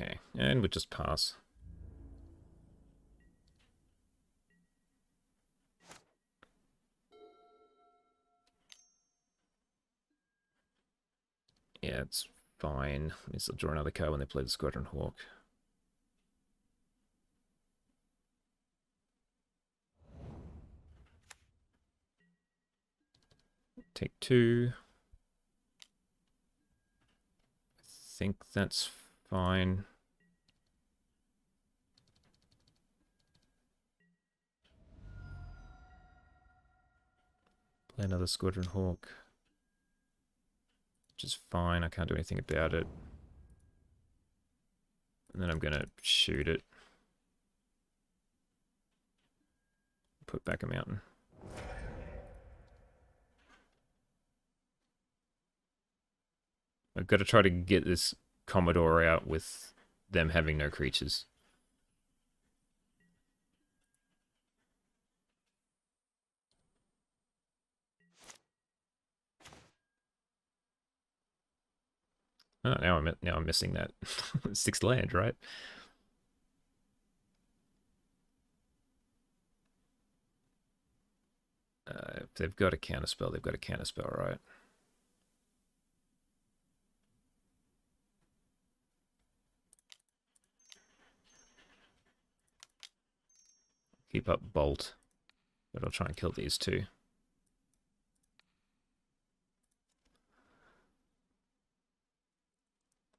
Okay, and we'll just pass. Yeah, it's fine. Means they'll draw another card when they play the Squadron Hawk. Take 2. I think that's fine. Play another Squadron Hawk. Which is fine, I can't do anything about it. And then I'm going to shoot it. Put back a mountain. I've got to try to get this Commodore out with them having no creatures. Oh, now I'm missing that 6th land, right? If they've got a counterspell, they've got a counterspell, right? Keep up Bolt, but I'll try and kill these 2.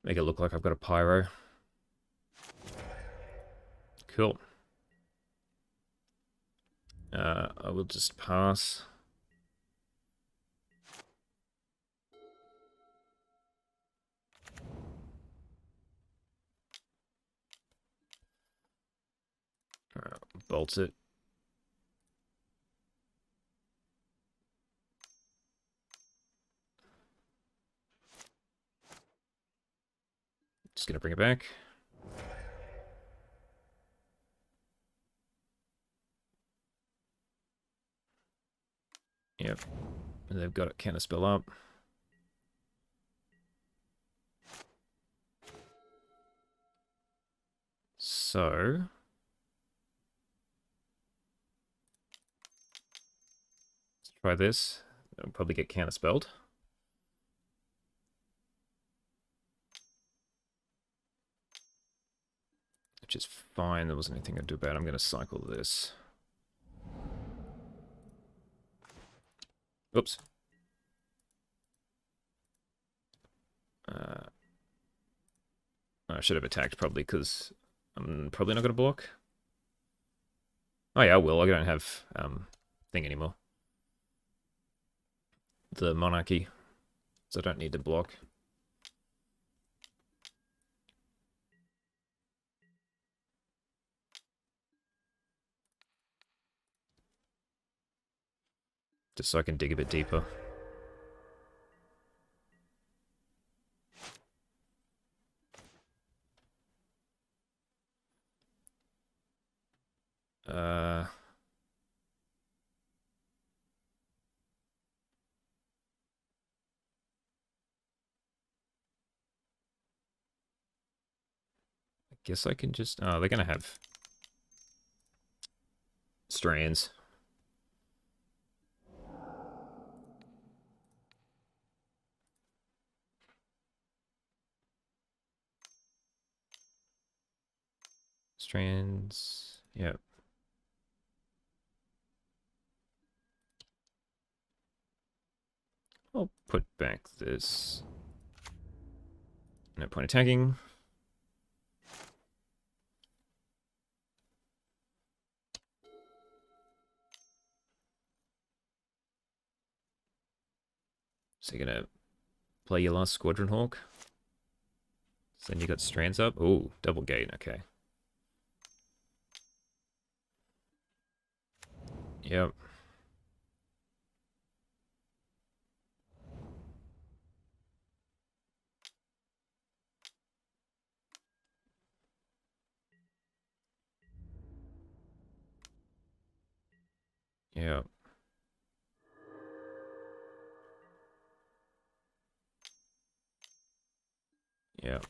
Make it look like I've got a Pyro. Cool. I will just pass. Bolt it. Just gonna bring it back. Yep. And they've got a counterspell up. So let's try this. I'll probably get counterspelled. Which is fine. There wasn't anything I could do about it. I'm going to cycle this. Oops. I should have attacked probably because I'm probably not going to block. Oh yeah, I will. I don't have thing anymore. The Monarchy. So I don't need to block. Just so I can dig a bit deeper. I guess I can just... Oh, they're going to have strands. Strands. Yep. I'll put back this. No point attacking. So you're gonna play your last Squadron Hawk. So then you got strands up. Ooh, double gate. Okay. Yep. Yep. Yep.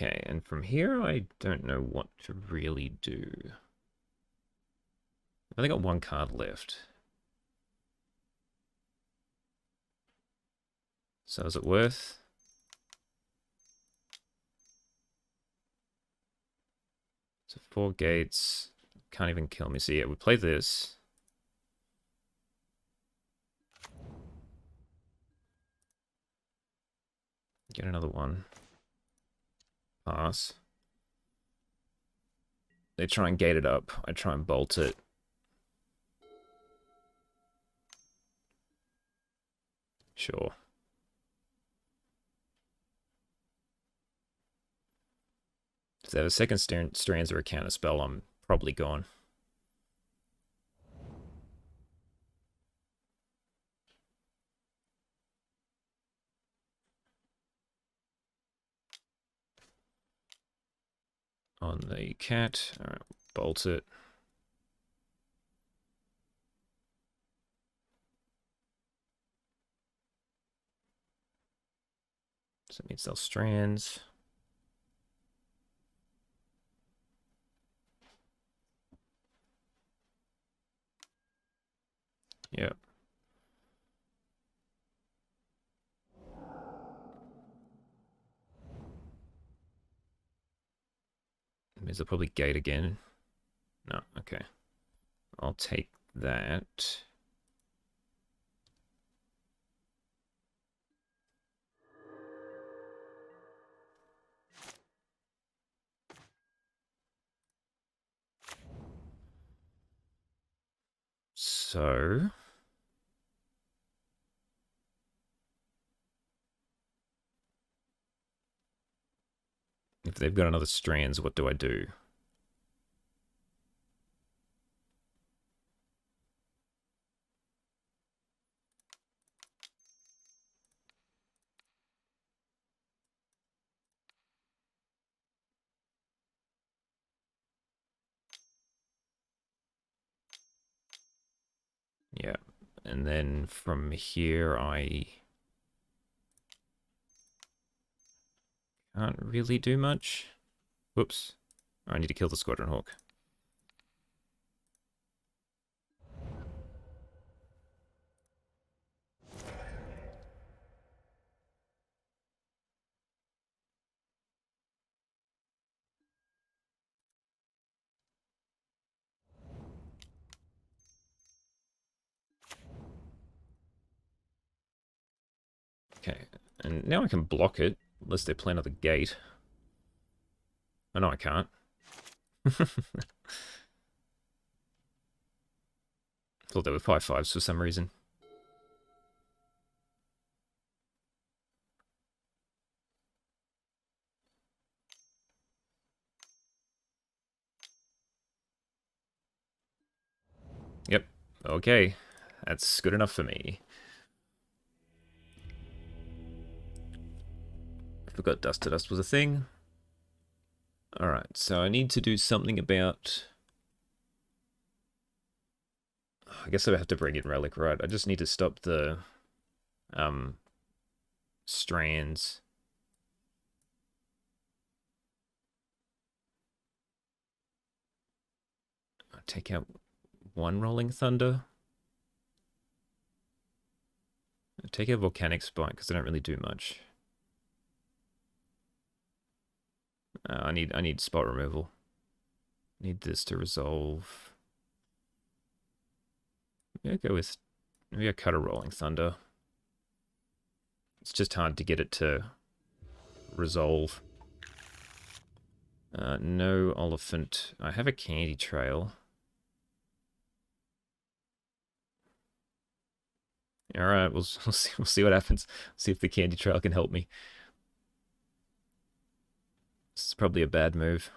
Okay, and from here, I don't know what to really do. I've only got one card left. So is it worth? So 4 gates. Can't even kill me. So yeah, we play this. Get another one. Pass. They try and gate it up. I try and bolt it. Sure. If they have a second strands or a counter spell, I'm probably gone. On the cat. Alright, bolt it. So it means they'll strands. Yep. It means they'll probably gate again. No, okay. I'll take that. So if they've got another strands, what do I do? Yeah. And then from here, I can't really do much. Whoops. I need to kill the Squadron Hawk. Okay. And now I can block it, unless they play another gate. Oh, no, I can't. Thought they were 5/5s for some reason. Yep. Okay. That's good enough for me. I forgot Dust to Dust was a thing. Alright, so I need to do something about... I guess I have to bring in Relic, right? I just need to stop the strands. I'll take out one Rolling Thunder. I'll take out Volcanic Spike because they don't really do much. I need spot removal. Need this to resolve. Maybe I cut a Rolling Thunder. It's just hard to get it to resolve. No Oliphant. I have a Candy Trail. All right, we'll see what happens. See if the Candy Trail can help me. This is probably a bad move.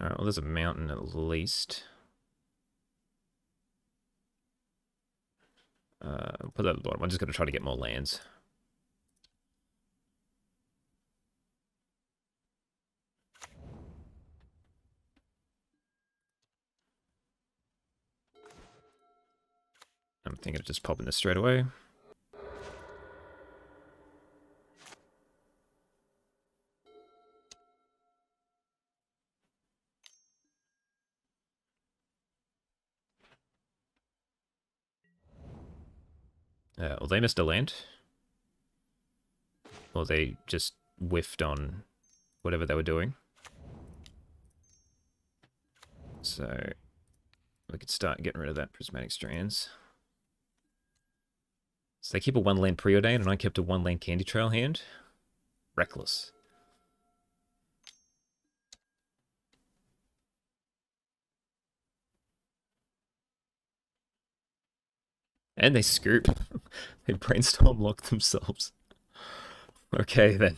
All right, well, there's a mountain at least. Put that at the bottom. I'm just going to try to get more lands. I'm thinking of just popping this straight away. Well, they missed a land. Or they just whiffed on whatever they were doing. So we could start getting rid of that prismatic strands. So they keep a 1-land preordain, and I kept a 1-land candy trail hand. Reckless. And they scoop. They brainstorm lock themselves. Okay, then.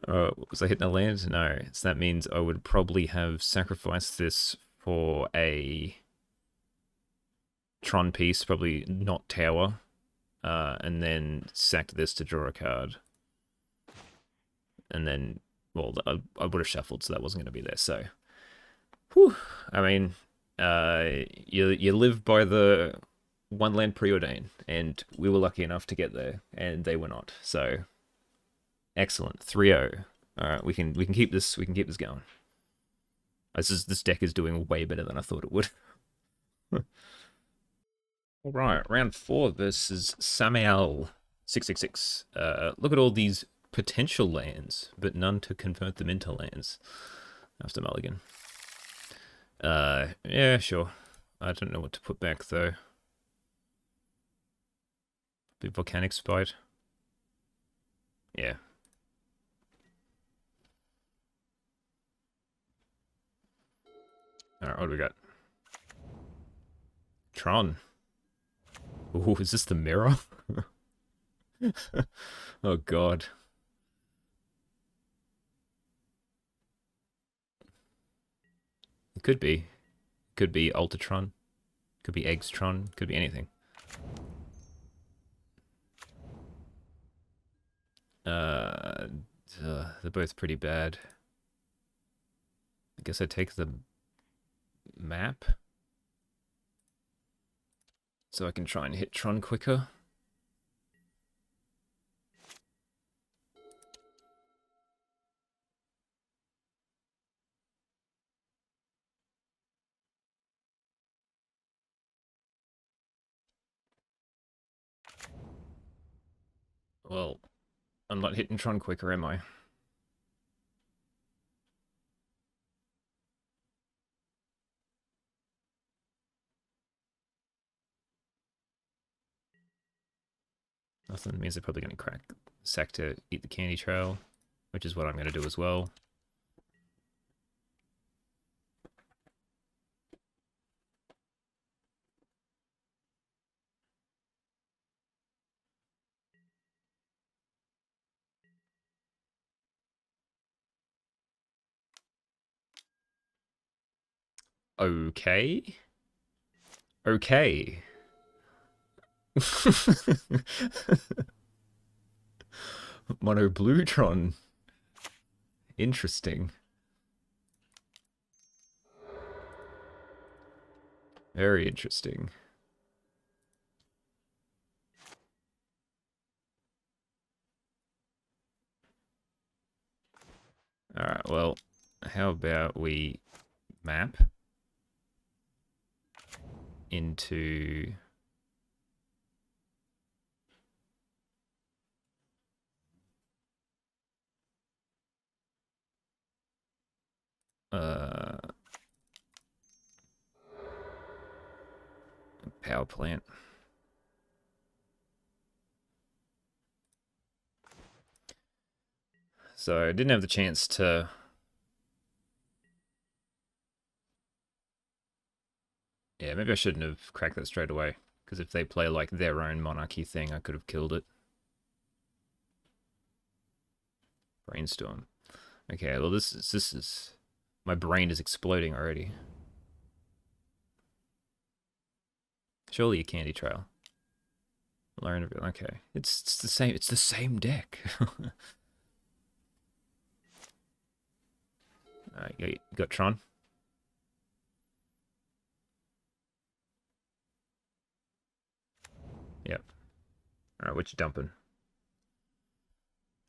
Was I hitting a land? No. So that means I would probably have sacrificed this for a Tron piece, probably not tower, and then sacked this to draw a card. And then, well, I would have shuffled, so that wasn't going to be there. So, whew, I mean, you live by the 1-land preordain, and we were lucky enough to get there, and they were not. So, excellent, 3-0. All right, we can keep this. We can keep this going. This deck is doing way better than I thought it would. All right, round 4 versus Samael 666. Look at all these potential lands, but none to convert them into lands. After Mulligan. Yeah, sure. I don't know what to put back though. Big volcanic spite. Yeah. Alright, what do we got? Tron. Ooh, is this the mirror? Oh god. It could be. Could be Ultratron. Could be Eggstron. Could be anything. They're both pretty bad. I guess I take the map. So I can try and hit Tron quicker. Well, I'm not hitting Tron quicker, am I? Nothing means they're probably going to crack sack to eat the candy trail, which is what I'm going to do as well. Okay. Okay. Mono Bluetron. Interesting. Very interesting. Alright, well, how about we map into... power plant. So I didn't have the chance to... Yeah, maybe I shouldn't have cracked that straight away. Because if they play like their own monarchy thing, I could have killed it. Brainstorm. Okay, well this is... My brain is exploding already. Surely a candy trail. Learn. Okay, it's the same. It's the same deck. You got Tron. Yep. All right, what you dumping?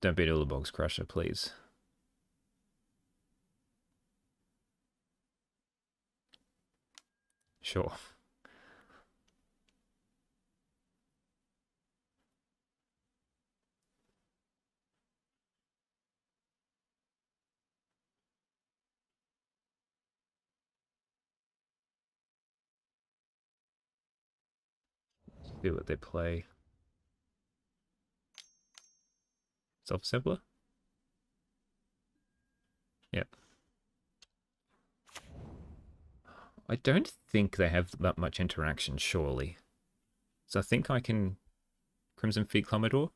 Don't beat a Box Crusher, please. Sure. See what they play. Self-assembler? Yep. I don't think they have that much interaction, surely. So I think I can Crimson Feet Commodore.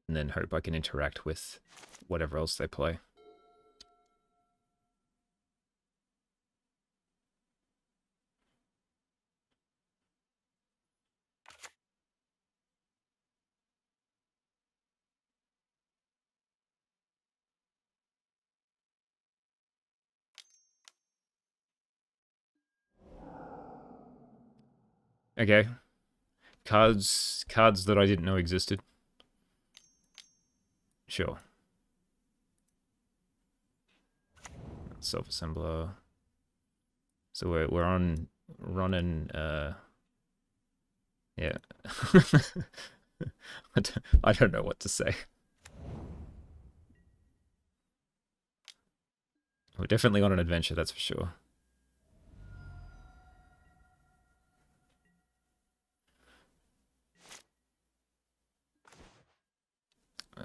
And then hope I can interact with whatever else they play. Okay. Cards that I didn't know existed. Sure. Self-assembler. So we're on running yeah. I don't know what to say. We're definitely on an adventure, that's for sure.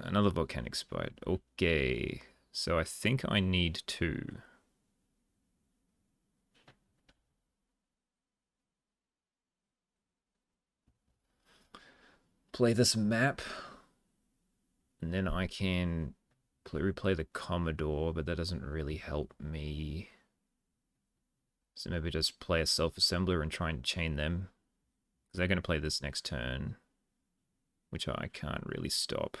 Another volcanic spite. Okay. So I think I need to play this map. And then I can replay the Commodore, but that doesn't really help me. So maybe just play a self-assembler and try and chain them. Because they're going to play this next turn, which I can't really stop.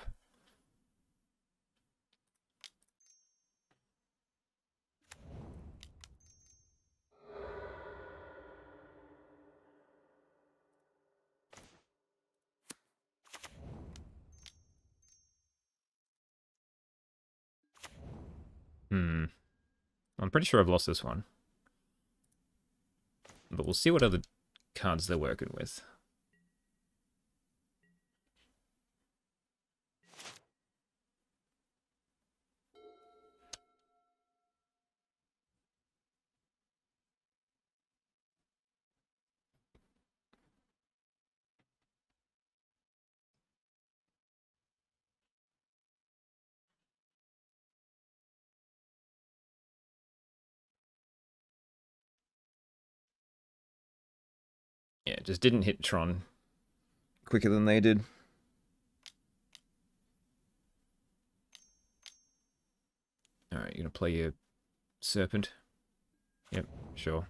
I'm pretty sure I've lost this one. But we'll see what other cards they're working with. Yeah, just didn't hit Tron quicker than they did. Alright, you're going to play your Serpent? Yep, sure.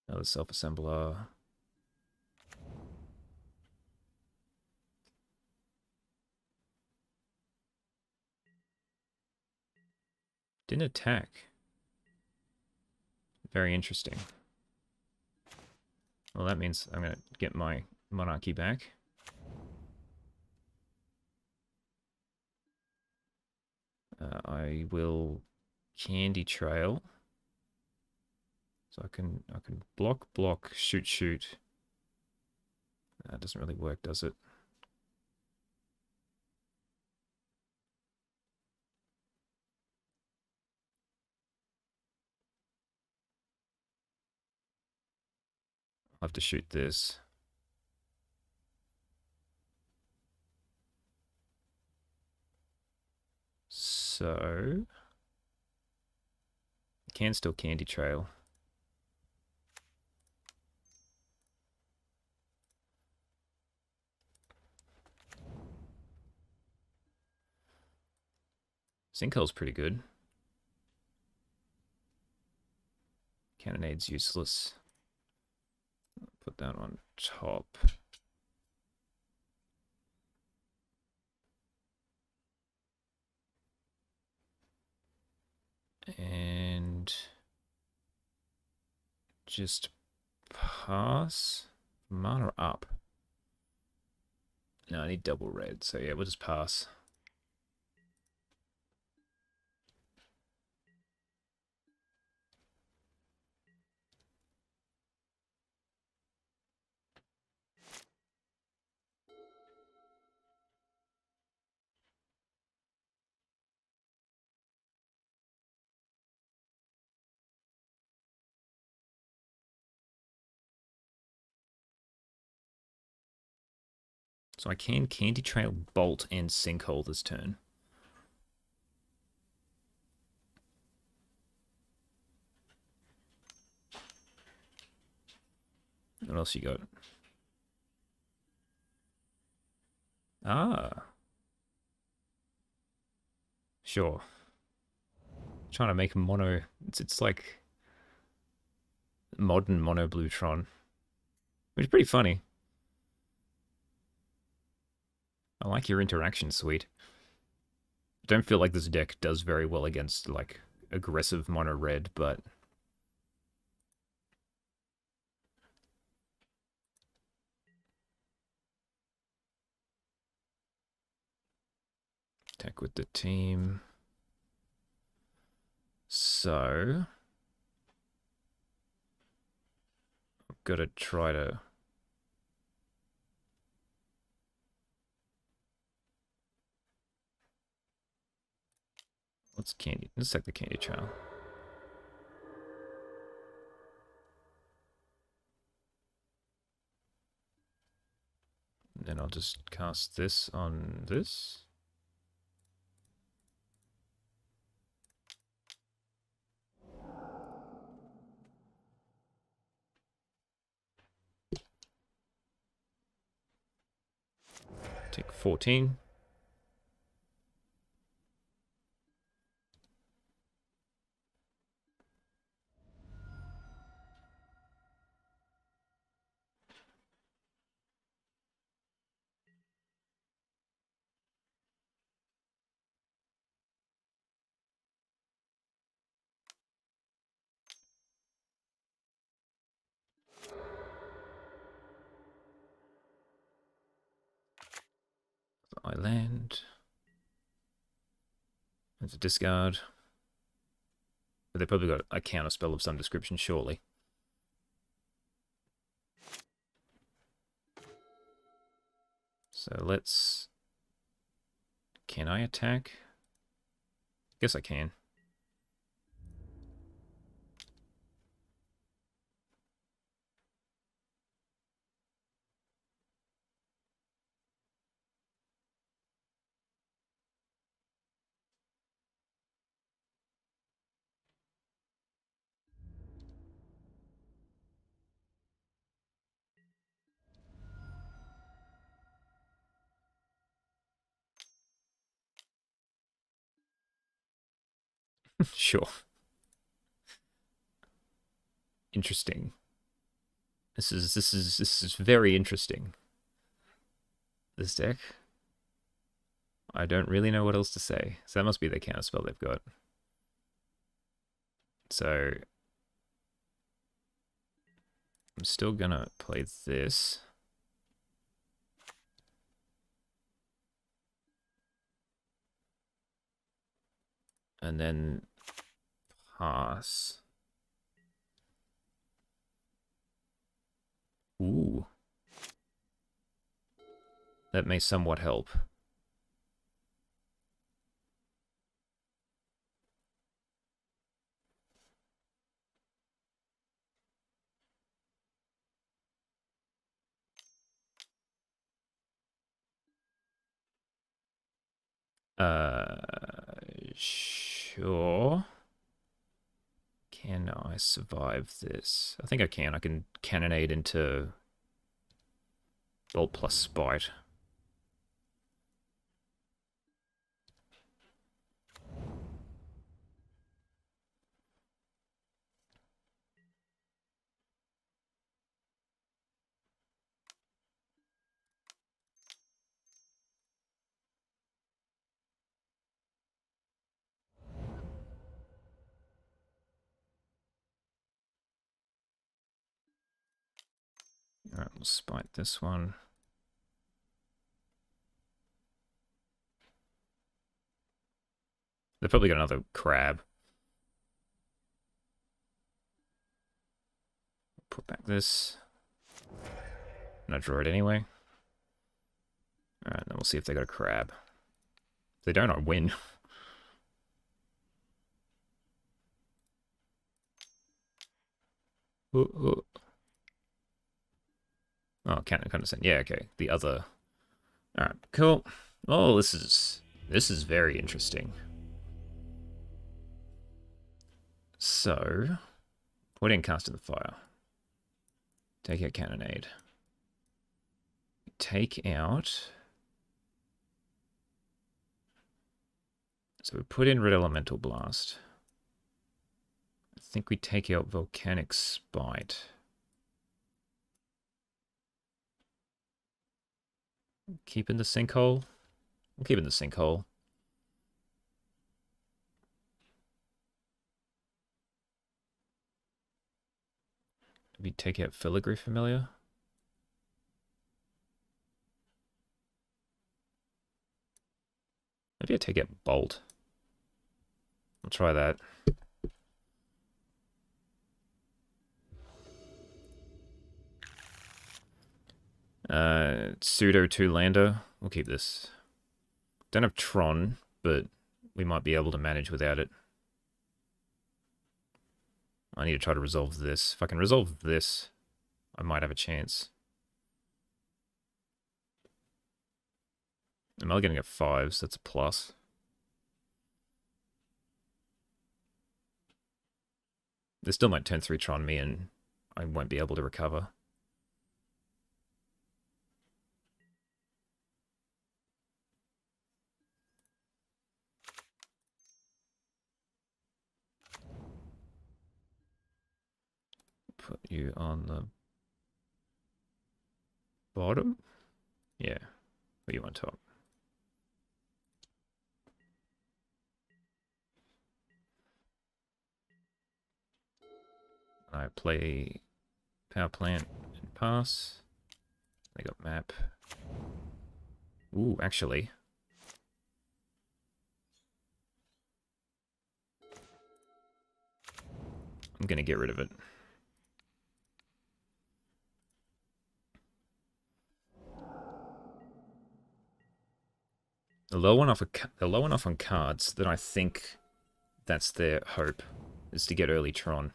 Another self-assembler. Didn't attack. Very interesting. Well, that means I'm going to get my monarchy back. I will Candy Trail. So I can block, shoot. That doesn't really work, does it? I'll have to shoot this. So I can still Candy Trail. Sinkhole's pretty good. Cannonade's useless. Put that on top. And just pass. Mana up. No, I need double red, so yeah, we'll just pass. So I can Candy Trail, Bolt, and Sinkhole this turn. What else you got? Ah, sure. Trying to make a mono. It's like modern mono blue Tron, which is pretty funny. I like your interaction suite. Don't feel like this deck does very well against like aggressive mono red, but attack with the team. So I've got to try to. Let's candy. Let's take the Candy Trail. Then I'll just cast this on this. Take 14. I land. There's a discard. But they probably got a counter spell of some description, surely. So let's... Can I attack? Guess I can. Sure. Interesting. This is very interesting. This deck. I don't really know what else to say. So that must be the counter spell they've got. So I'm still gonna play this. And then pass. Ooh. That may somewhat help. Sure. Can I survive this? I think I can. I can cannonade into Bolt plus Spite. Alright, we'll spite this one. They've probably got another crab. Put back this. And I draw it anyway. Alright, then we'll see if they got a crab. If they don't, I win. Oh, can't understand. Yeah, okay. The other. Alright, cool. Oh, this is very interesting. So, put in Cast in the Fire. Take out Cannonade. Take out... So we put in Red Elemental Blast. I think we take out Volcanic Spite. Keep in the Sinkhole. We'll keep in the Sinkhole. Maybe take out Filigree Familiar. Maybe I take out Bolt. I'll try that. Pseudo 2-lander. We'll keep this. Don't have Tron, but we might be able to manage without it. I need to try to resolve this. If I can resolve this, I might have a chance. I'm only getting a 5, so that's a plus. They still might turn 3 Tron me and I won't be able to recover. Put you on the bottom? Yeah, put you on top. I play Power Plant and pass. They got map. Ooh, actually. I'm going to get rid of it. They're low enough on cards that I think that's their hope, is to get early Tron.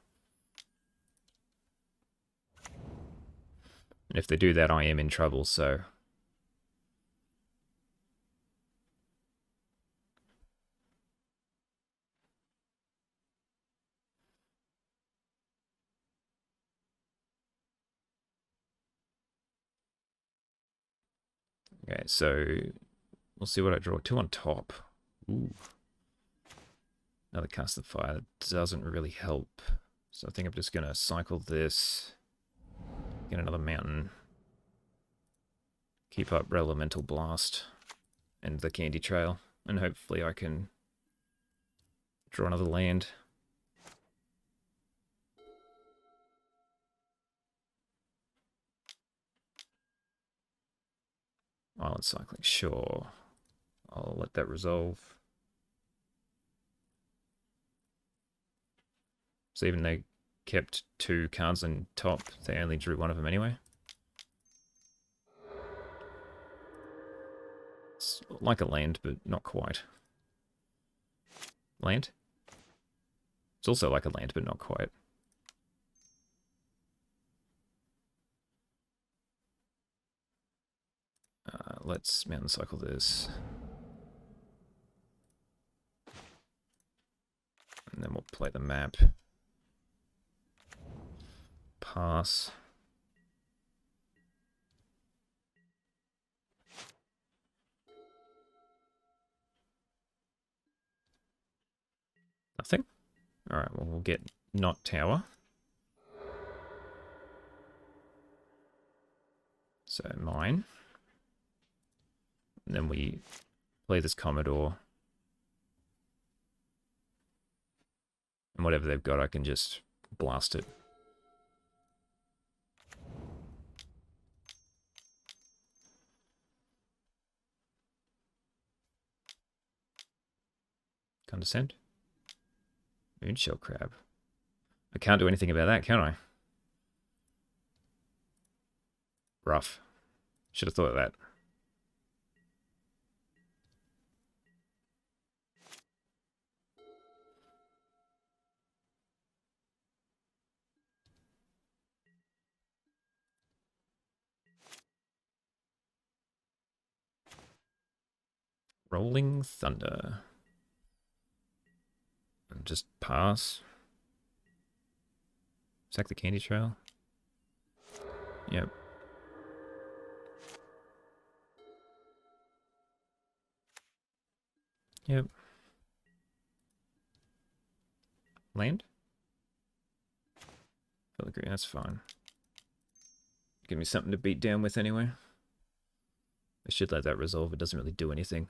And if they do that, I am in trouble, so... Okay, so we'll see what I draw. 2 on top. Ooh. Another Cast of Fire doesn't really help. So I think I'm just going to cycle this. Get another mountain. Keep up Elemental Blast. And the Candy Trail. And hopefully I can draw another land. Island cycling, sure. I'll let that resolve. So even they kept 2 cards on top, they only drew 1 of them anyway. It's like a land, but not quite. Land? It's also like a land, but not quite. Let's mountain cycle this. And then we'll play the map. Pass. Nothing? Alright, well, we'll get not tower. So mine. And then we play this Commodore. And whatever they've got, I can just blast it. Condescend. Moonshell crab. I can't do anything about that, can I? Rough. Should have thought of that. Rolling Thunder. And just pass. Sack the candy trail. Yep. Yep. Land? Filigree, that's fine. Give me something to beat down with anyway. I should let that resolve. It doesn't really do anything.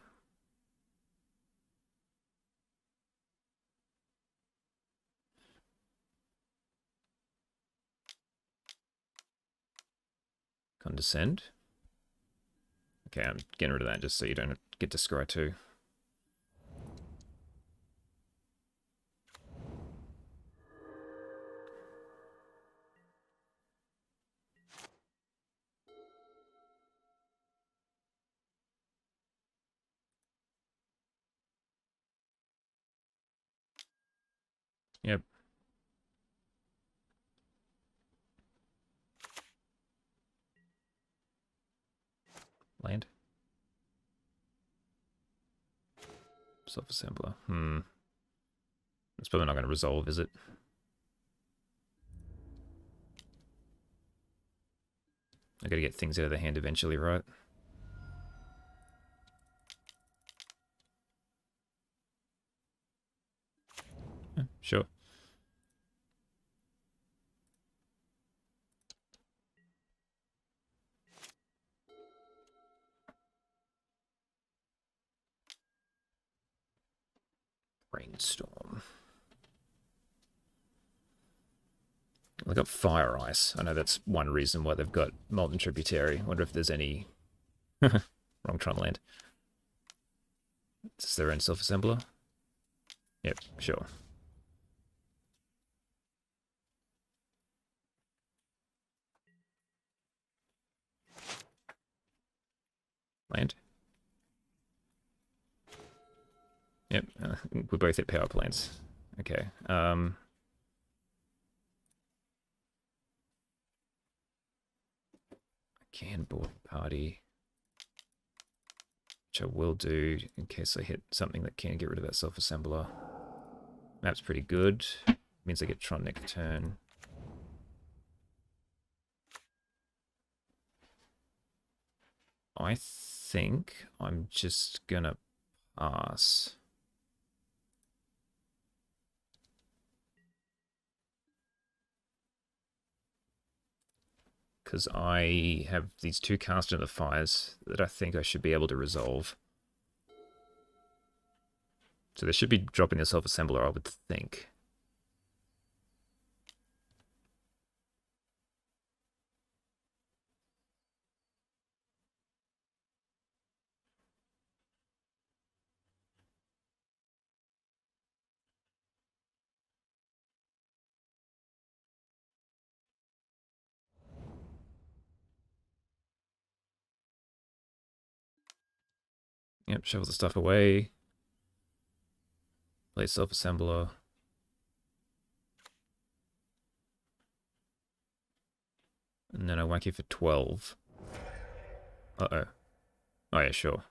Condescend. Okay, I'm getting rid of that just so you don't get to scry too. Yep. Land. Self-assembler. It's probably not going to resolve, is it? I got to get things out of the hand eventually, right? Yeah, sure. Brainstorm. They've got Fire Ice. I know that's one reason why they've got Molten Tributary. I wonder if there's any... Wrong Tron land. Is their own self-assembler? Yep, sure. Land. Yep, we both hit power plants. Okay. Can board party, which I will do in case I hit something that can get rid of that self-assembler. Map's pretty good. Means I get Tron next turn. I think I'm just gonna pass. Because I have these two Cast into the Fires that I think I should be able to resolve. So they should be dropping the self-assembler, I would think. Yep, shovel the stuff away. Play self-assembler. And then I whack you for 12. Uh-oh. Oh yeah, sure.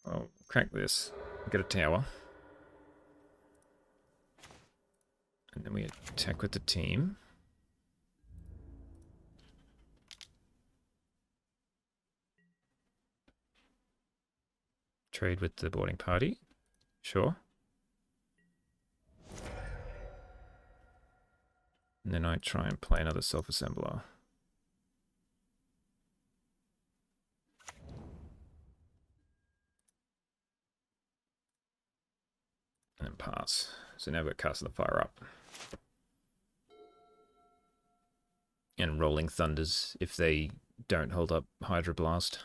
I'll crack this. Get a tower. And then we attack with the team. Trade with the boarding party. Sure. And then I try and play another self-assembler. And then pass. So now we're casting the fire up. And Rolling Thunders if they don't hold up Hydro Blast.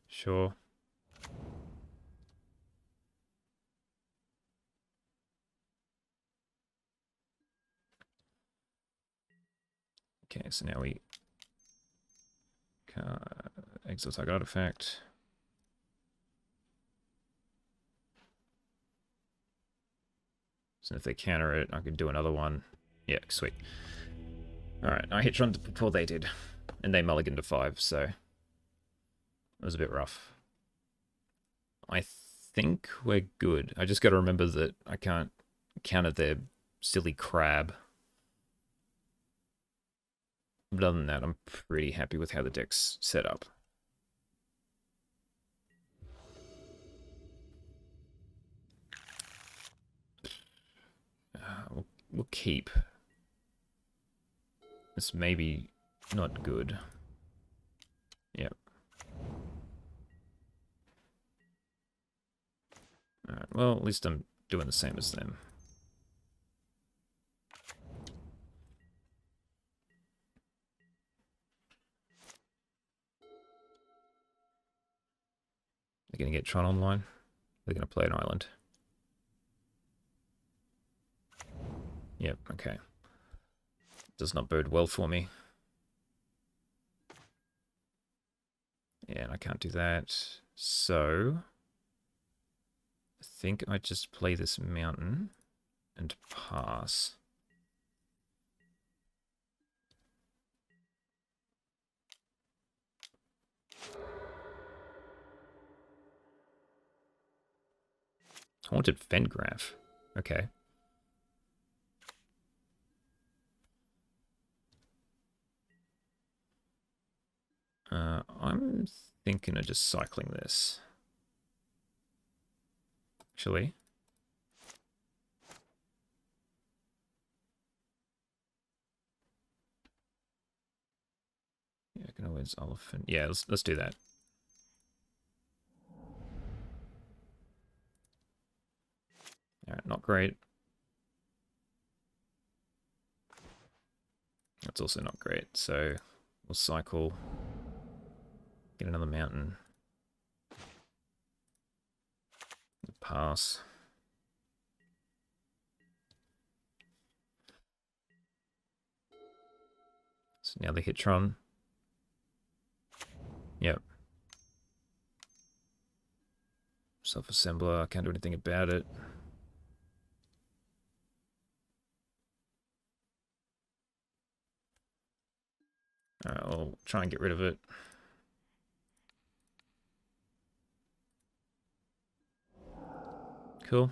Sure. Okay, so now we exile target artifact. So if they counter it, I could do another one. Yeah, sweet. Alright, I hit Tron before they did. And they mulliganed to 5, so it was a bit rough. I think we're good. I just got to remember that I can't counter their silly crab. But other than that, I'm pretty happy with how the deck's set up. We'll keep. This may be not good. Yep. Alright, well, at least I'm doing the same as them. They're going to get Tron online. They're going to play an island. Yep, okay. Does not bode well for me. Yeah, and I can't do that. So I think I just play this mountain and pass. Haunted Fengraf. Okay. I'm thinking of just cycling this. Actually. Yeah, I can always elephant. Yeah, let's do that. Alright, not great. That's also not great. So we'll cycle. Get another mountain. Pass. So now they hit Tron. Yep. Self-assembler, can't do anything about it. Alright, I'll try and get rid of it. Cool.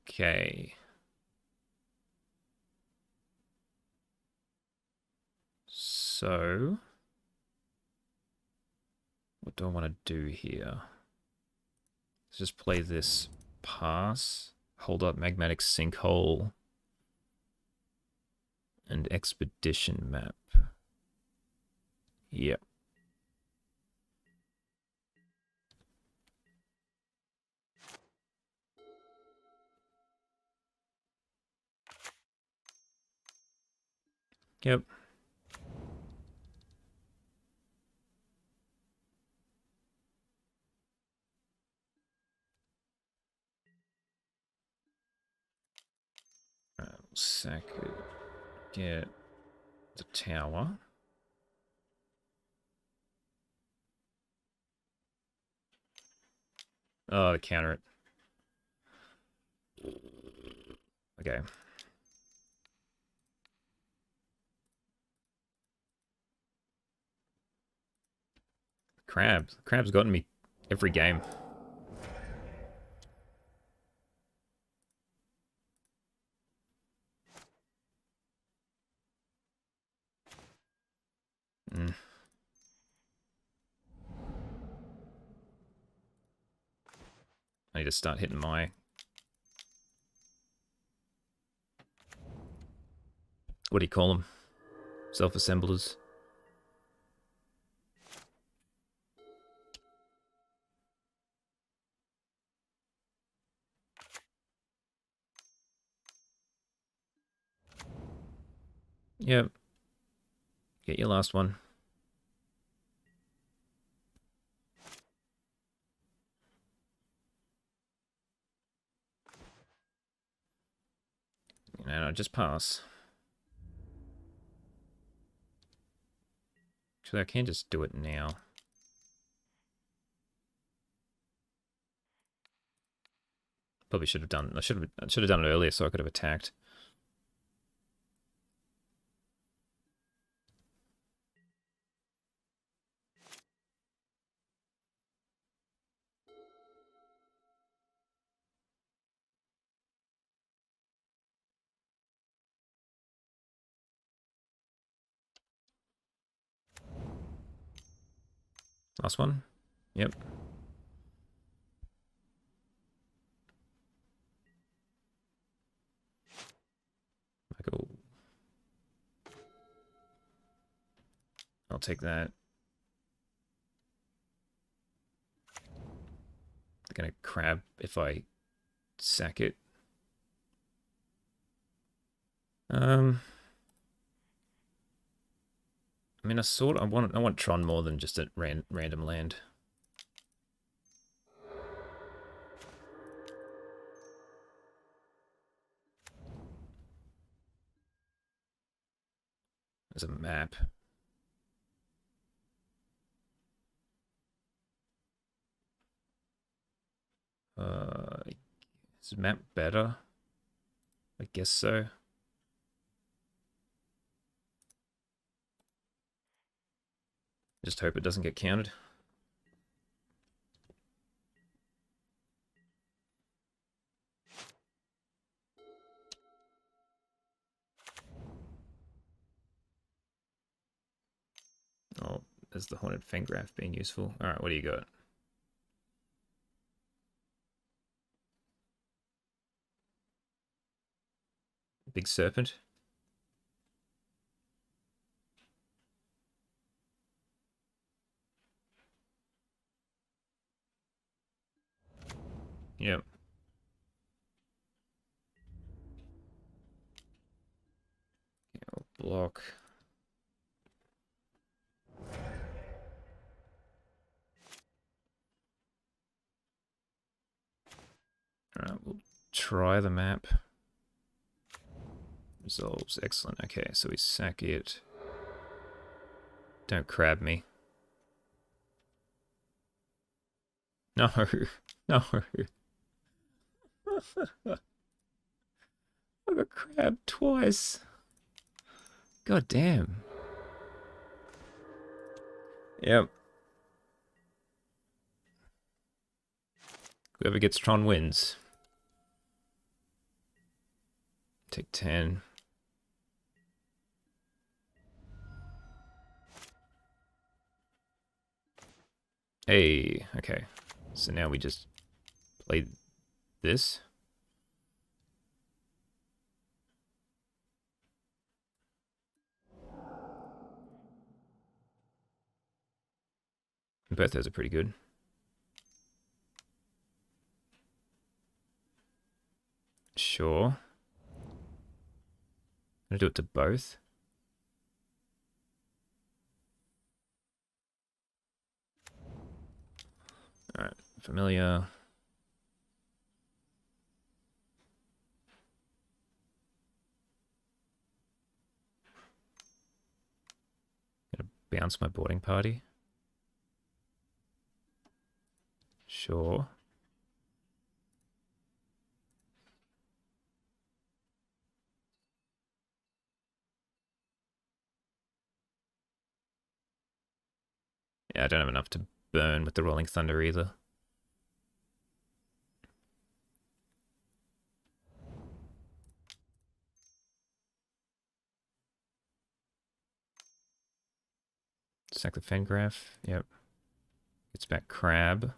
Okay. So, what do I want to do here? Let's just play this pass, hold up magmatic sinkhole, and expedition map. Yep. Yep. Alright, we'll sack it. Get the tower. Oh, to counter it. Okay. Crabs. Crab's gotten me every game. Mm. I need to start hitting my... What do you call them? Self-assemblers. Yep. Get your last one. No, just pass. Actually, I can just do it now. Probably should have done. I should have done it earlier so I could have attacked. Last one. Yep. I go. I'll take that. They're gonna crab if I sack it. I mean, I want Tron more than just a random land. There's a map. Is the map better? I guess so. Just hope it doesn't get counted. Oh, there's the Haunted Fangraph being useful. Alright, what do you got? Big Serpent? Yep. Yeah, I'll block. Alright, we'll try the map. Resolves. Excellent. Okay, so we sack it. Don't crab me. No. No. I got crabbed twice. God damn. Yep. Whoever gets Tron wins. Take 10. Hey, okay. So now we just play this. Both those are pretty good. Sure. I'm gonna do it to both. Alright, familiar. Gonna bounce my boarding party. Sure. Yeah, I don't have enough to burn with the Rolling Thunder either. Sack the Fangraph. Yep. Gets back Crab.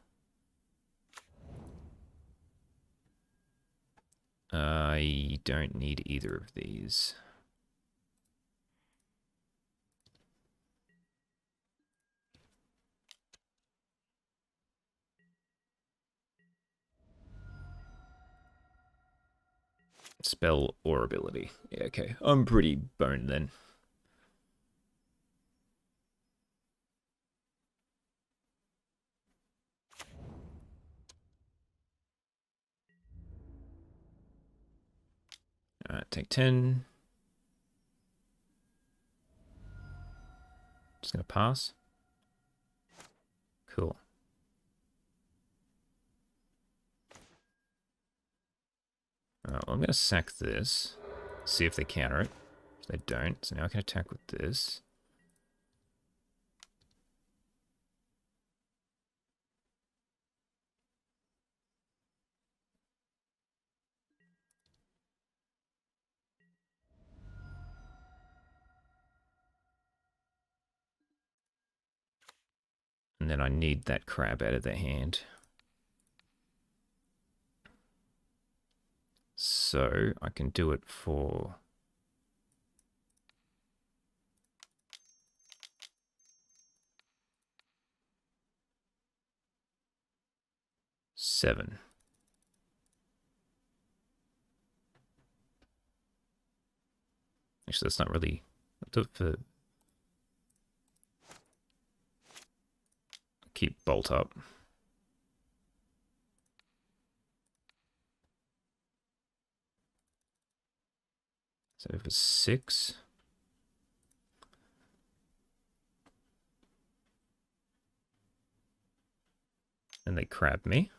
I don't need either of these. Spell or ability. Yeah, okay. I'm pretty boned then. Alright, take 10. Just gonna pass. Cool. Alright, well, I'm gonna sack this. See if they counter it. If they don't, so now I can attack with this. And then I need that crab out of their hand. So I can do it for 7. Actually, that's not really... I'll do it for... Keep bolt up. So for 6. And they crab me.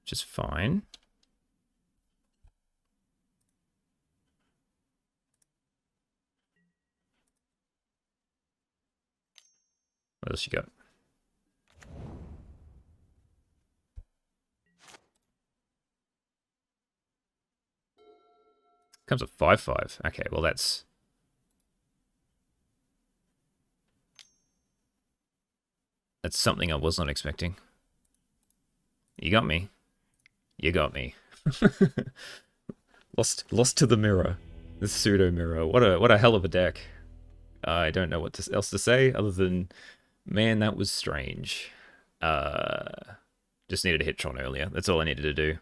Which is fine. What else you got? Comes a 5/5. Okay, well that's something I was not expecting. You got me. You got me. Lost to the mirror. The pseudo mirror. What a hell of a deck. I don't know what else to say other than, man, that was strange. Just needed to hit Tron earlier. That's all I needed to do.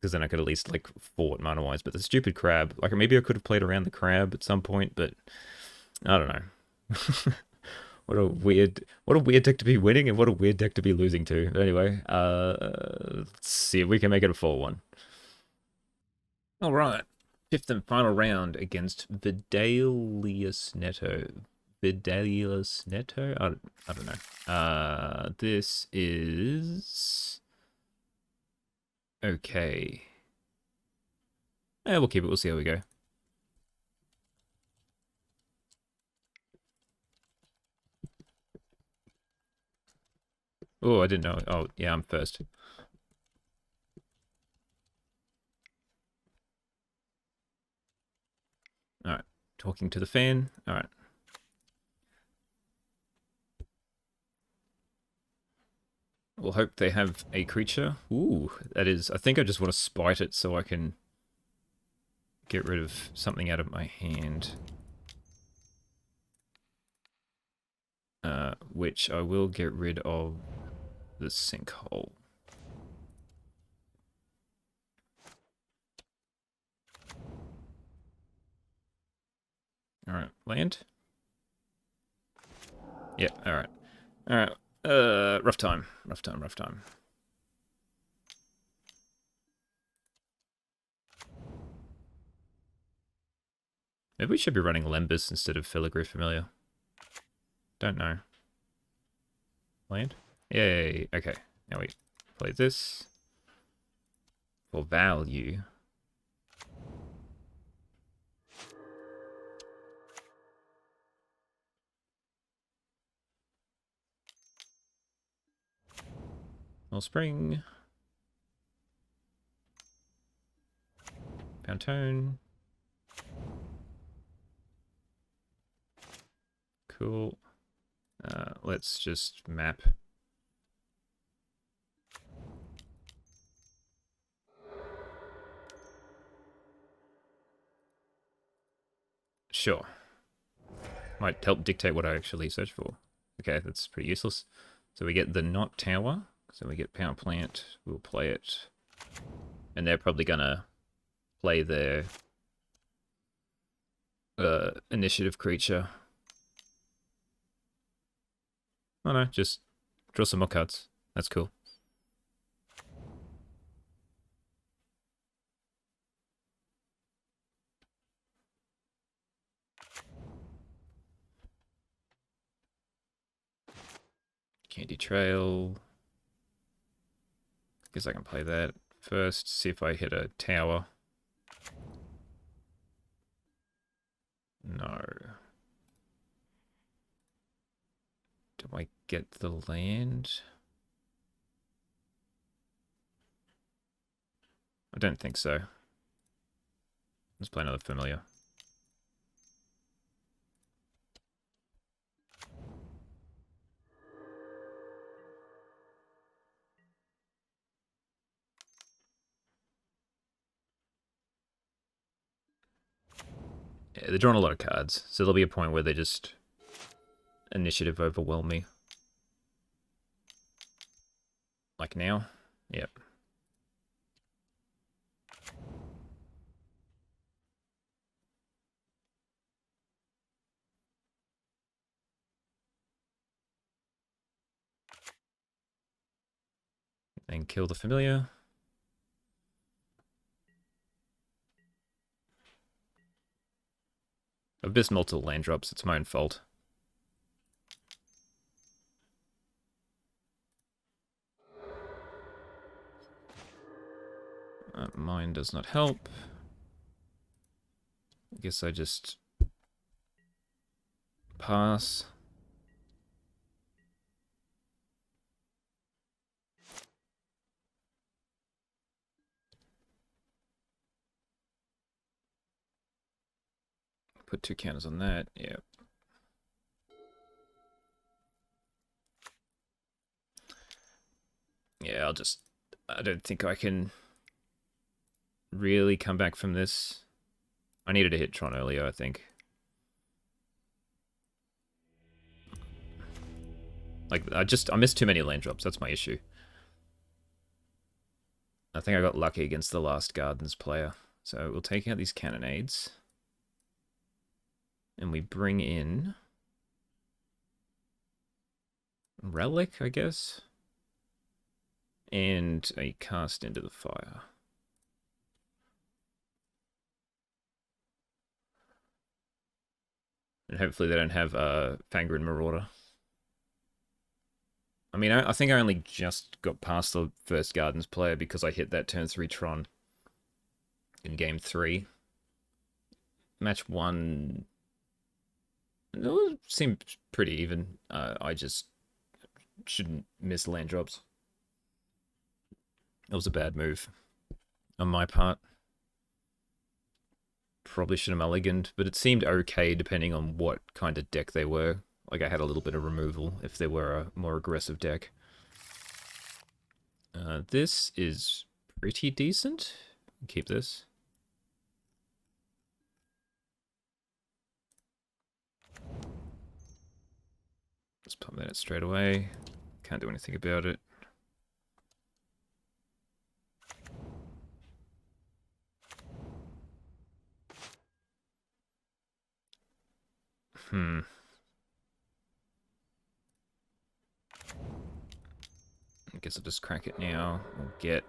Because then I could at least, like, fort mana-wise. But the stupid crab, like, maybe I could have played around the crab at some point, but I don't know. What a weird deck to be winning, and what a weird deck to be losing to. But anyway, let's see if we can make it a 4-1. All right, 5th and final round against Vidalius Neto. Vidalius Neto? I don't know. This is... Okay. Yeah, we'll keep it. We'll see how we go. Oh, I didn't know. Oh, yeah, I'm first. Alright. Talking to the fan. Alright. We'll hope they have a creature. Ooh, that is... I think I just want to spite it so I can get rid of something out of my hand. Which I will get rid of the sinkhole. Alright, land. Yep, alright. Alright, rough time. Rough time, rough time. Maybe we should be running Lembus instead of Filigree Familiar. Don't know. Land? Yay, okay. Now we play this. For value. Spring. Pantone. Cool. Let's just map. Sure. Might help dictate what I actually search for. Okay, that's pretty useless. So we get the Not Tower. So we get Power Plant. We'll play it. And they're probably gonna play their initiative creature. Oh no, just draw some more cards. That's cool. Candy Trail. Guess I can play that first, see if I hit a tower. No. Do I get the land? I don't think so. Let's play another familiar. Yeah, they're drawing a lot of cards, so there'll be a point where they just initiative overwhelm me. Like now? Yep. And kill the familiar. I've missed multiple land drops, it's my own fault. Mine does not help. I guess I just pass. Put 2 counters on that, yeah. Yeah, I don't think I can really come back from this. I needed to hit Tron earlier, I think. Like, I missed too many land drops, that's my issue. I think I got lucky against the last Gardens player. So we'll take out these cannonades. And we bring in Relic, I guess. And a Cast into the Fire. And hopefully they don't have Fangren Marauder. I mean, I think I only just got past the first Gardens player because I hit that turn 3 Tron in game 3. Match 1... it seemed pretty even. I just shouldn't miss land drops. It was a bad move on my part. Probably should have mulliganed, but it seemed okay depending on what kind of deck they were. Like I had a little bit of removal if they were a more aggressive deck. This is pretty decent. Keep this. Let's pump that straight away. Can't do anything about it. I guess I'll just crack it now. We'll get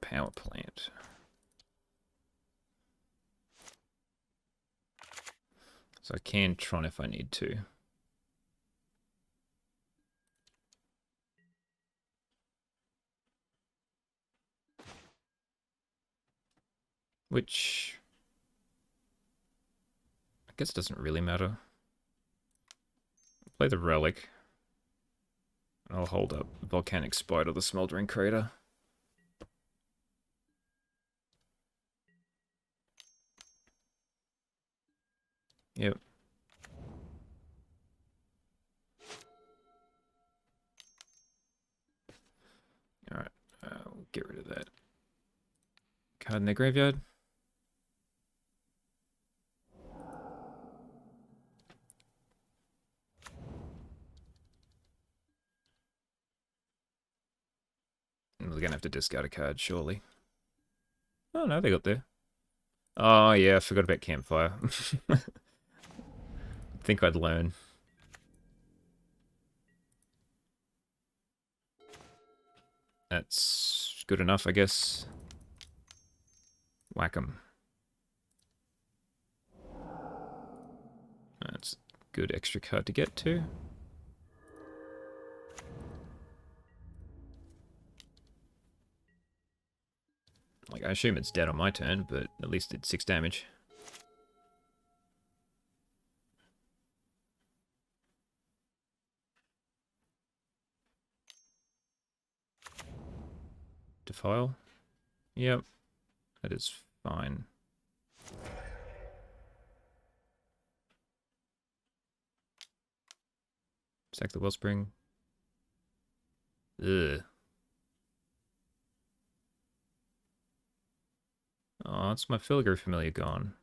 power plant. So I can Tron if I need to. Which I guess doesn't really matter. Play the Relic. I'll hold up Volcanic Spite or the Smoldering Crater. Yep. Alright, we'll get rid of that card in their graveyard. We're gonna have to discard a card, surely. Oh no, they got there. Oh yeah, I forgot about Campfire. Think I'd learn. That's good enough, I guess. Whack 'em. That's a good extra card to get to. Like, I assume it's dead on my turn, but at least it's 6 damage. Defile? Yep, that is fine. Sack the Wellspring. Ugh. Oh, it's my Filigree Familiar gone.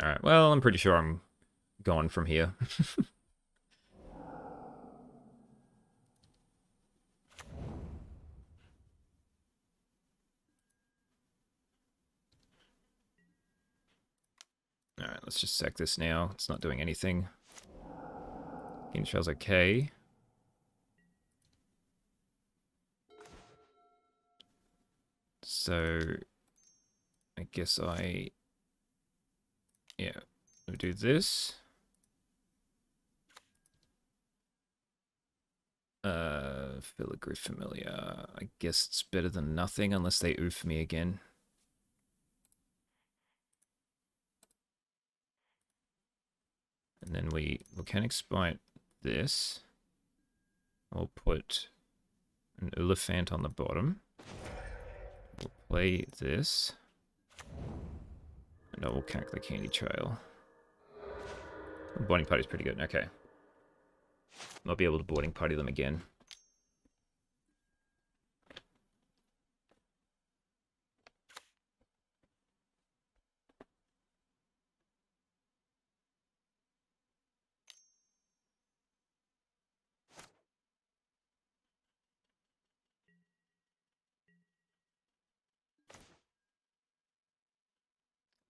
Alright, well, I'm pretty sure I'm gone from here. Alright, let's just sack this now. It's not doing anything. Game Shell's okay. So, I guess yeah, we do this. Filigree Familiar. I guess it's better than nothing unless they oof me again. And then we can exploit this. I'll put an Elephant on the bottom. We'll play this. And I will cack the Candy Trail. Boarding Party's pretty good. Okay. Might be able to boarding party them again.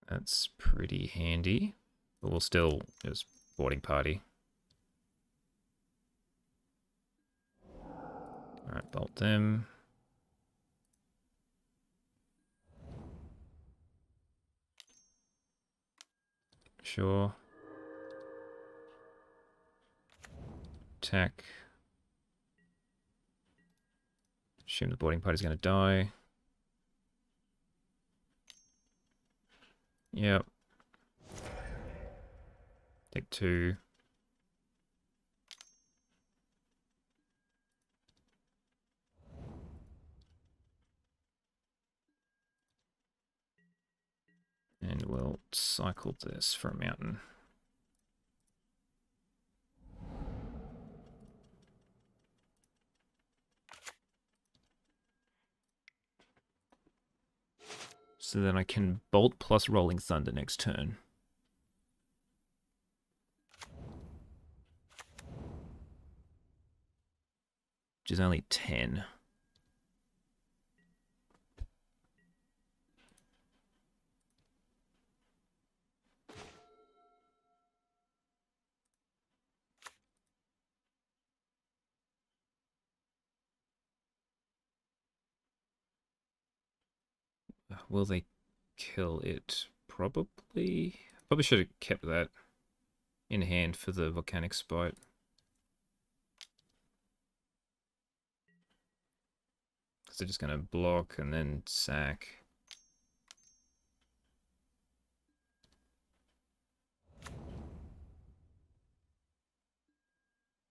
That's pretty handy. But we'll still just boarding party. Alright, bolt them. Sure. Attack. Assume the boarding party's going to die. Yep. Take 2. And we'll cycle this for a mountain. So then I can bolt plus Rolling Thunder next turn. Which is only 10. Will they kill it? Probably. Probably should have kept that in hand for the volcanic spite. Because they're just going to block and then sack.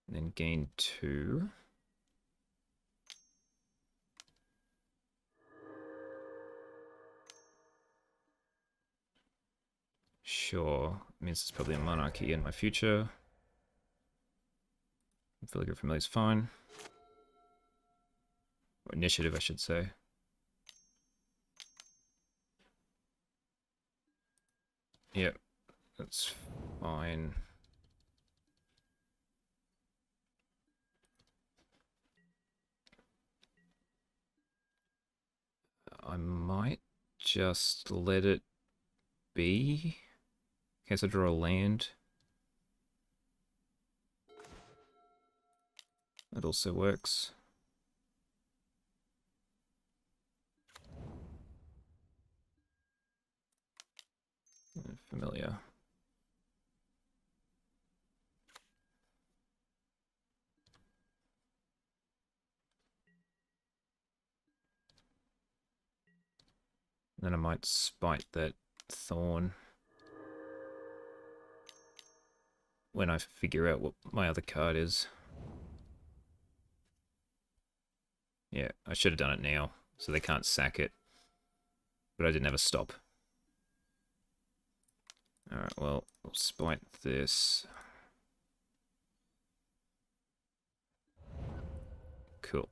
And then gain 2. Sure. Means there's probably a monarchy in my future. Filigree Familiar is fine. Or initiative, I should say. Yep, that's fine. I might just let it be. In case I draw a land. That also works. Familiar. Then I might spite that thorn when I figure out what my other card is. Yeah, I should have done it now, so they can't sack it. But I didn't have a stop. Alright, well, we'll spite this. Cool.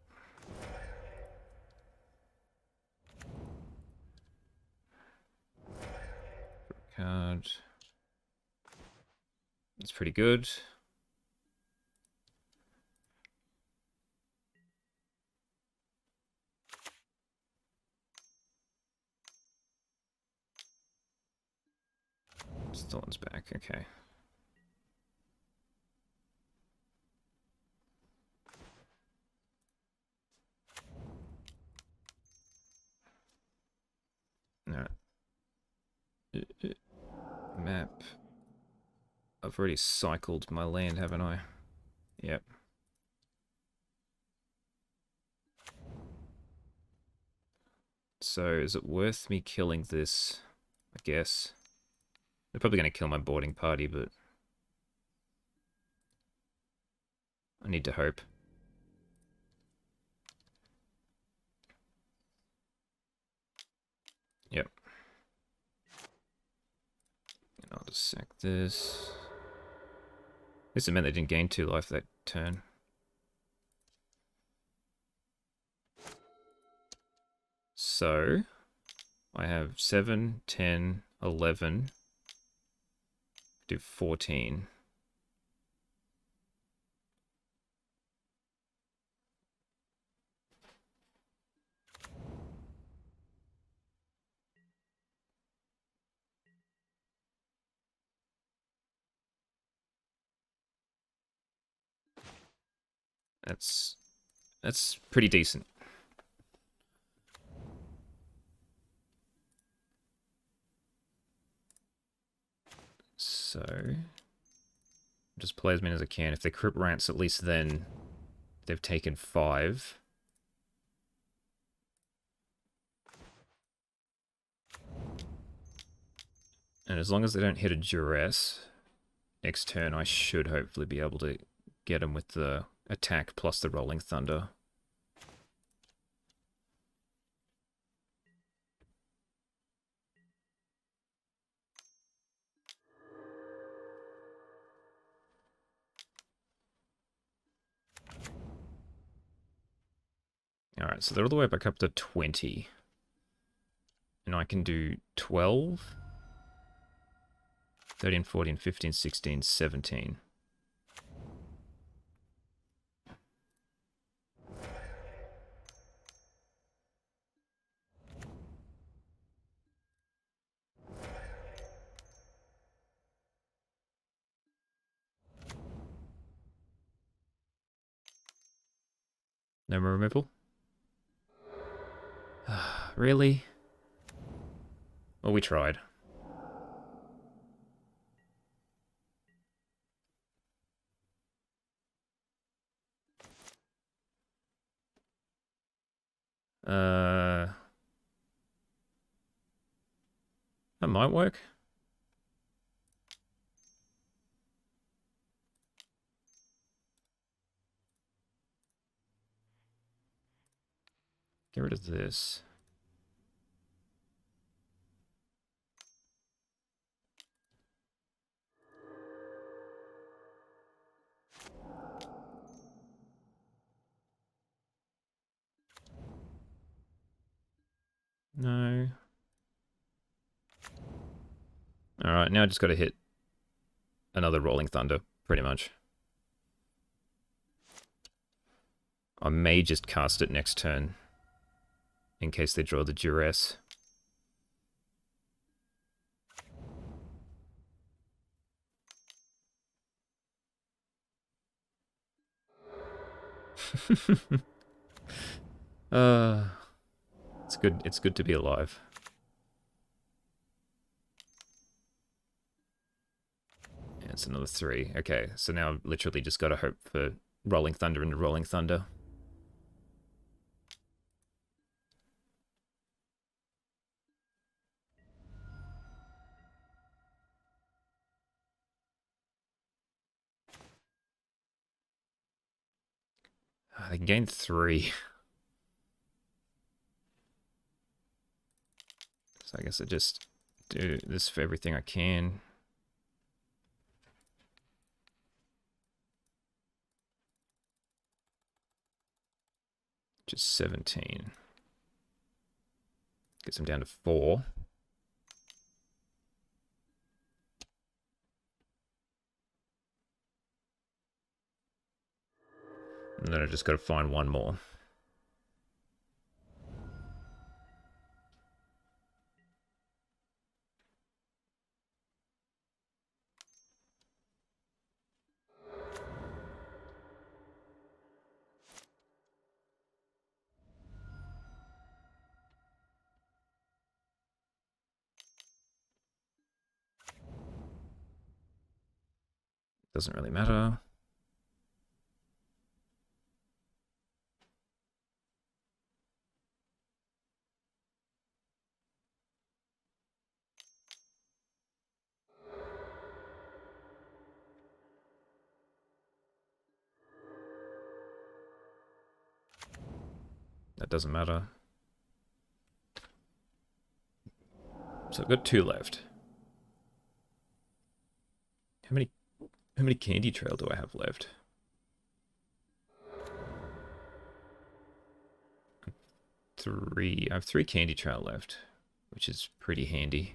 Card. That's pretty good. Thorn's back, okay. Alright. Map. I've already cycled my land, haven't I? Yep. So, is it worth me killing this? I guess. They're probably going to kill my boarding party, but I need to hope. Yep. And I'll just sack this. This meant they didn't gain 2 life that turn. So, I have 7, 10, 11, do 14. That's pretty decent. So, just play as many as I can. If they crit rants, at least then they've taken 5. And as long as they don't hit a duress, next turn I should hopefully be able to get them with the attack plus the Rolling Thunder. Alright, so they're all the way back up to 20. And I can do 12, 13, 14, 15, 16, 17. No more removal? Really? Well, we tried. That might work. Get rid of this. No. Alright, now I just got to hit another Rolling Thunder, pretty much. I may just cast it next turn. in case they draw the duress. It's good. It's good to be alive. Yeah, it's another 3. Okay, so now I've literally just got to hope for Rolling Thunder into Rolling Thunder. They can gain 3. So I guess I just do this for everything I can. Just 17. Gets them down to 4. And then I just got to find one more. Doesn't really matter. That doesn't matter. So I've got 2 left. How many Candy Trail do I have left? 3. I have 3 Candy Trail left, which is pretty handy.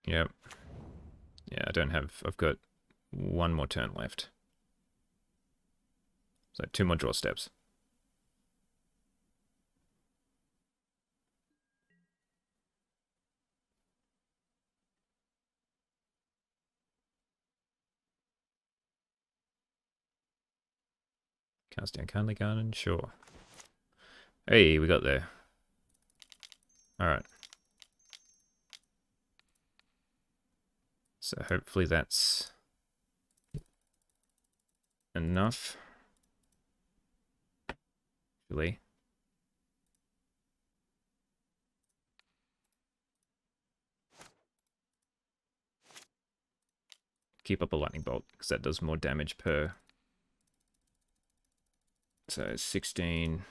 Yep. Yeah, I've got 1 more turn left. So 2 more draw steps. Cast down Kindly Garden, sure. Hey, we got there. Alright. So hopefully that's enough. Really. Keep up a lightning bolt, because that does more damage per. So 16.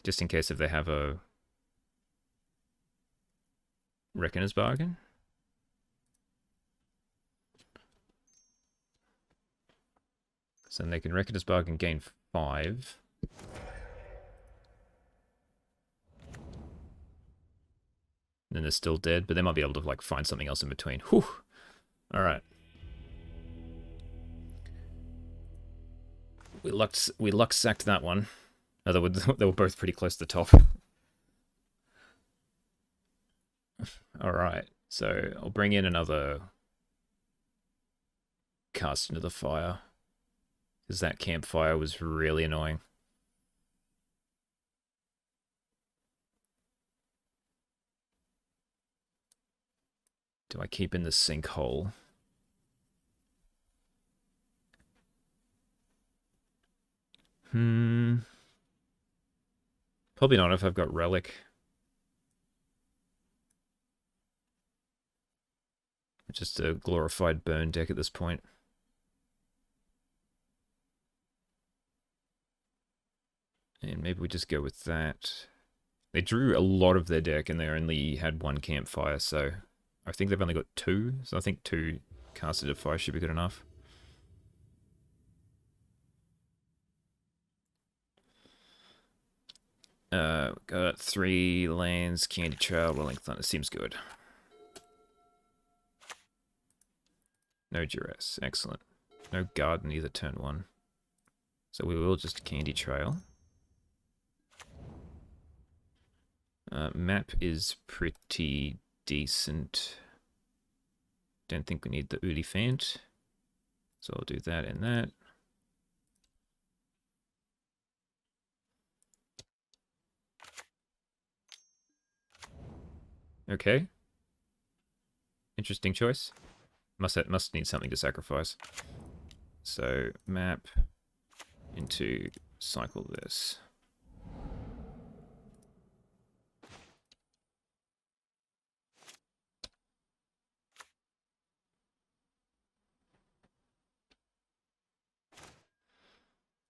Just in case if they have a Reckoner's Bargain. So then they can Reckoner's Bargain, gain 5. And then they're still dead, but they might be able to like find something else in between. Whew. Alright. We luck sacked that one. Oh, they were both pretty close to the top. Alright, so I'll bring in another Cast into the Fire. Because that campfire was really annoying. Do I keep in the sinkhole? Probably not if I've got Relic. Just a glorified burn deck at this point. And maybe we just go with that. They drew a lot of their deck and they only had 1 campfire, so I think they've only got 2. So I think 2 casted of fire should be good enough. Got 3 lands, Candy Trail, Rolling Thunder. Seems good. No duress. Excellent. No garden either turn 1. So we will just Candy Trail. Map is pretty decent. Don't think we need the Olifant. So I'll do that and that. Okay. Interesting choice. Must need something to sacrifice. So map into cycle this.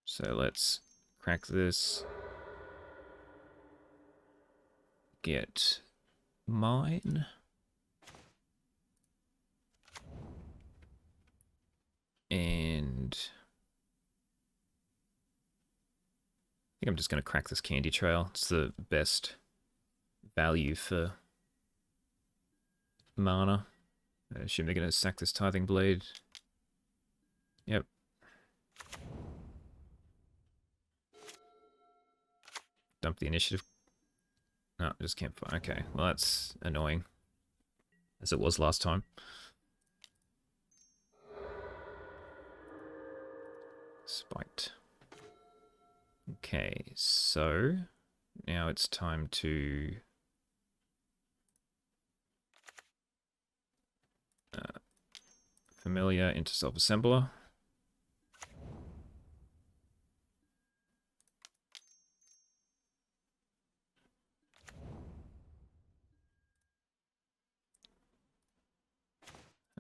So let's crack this. Get mine. And I think I'm just going to crack this Candy Trail. It's the best value for mana. I assume they're going to sack this Tithing Blade. Yep. Dump the initiative. No, just can't find. Okay, well that's annoying. As it was last time. Spiked. Okay, so now it's time to familiar into self-assembler.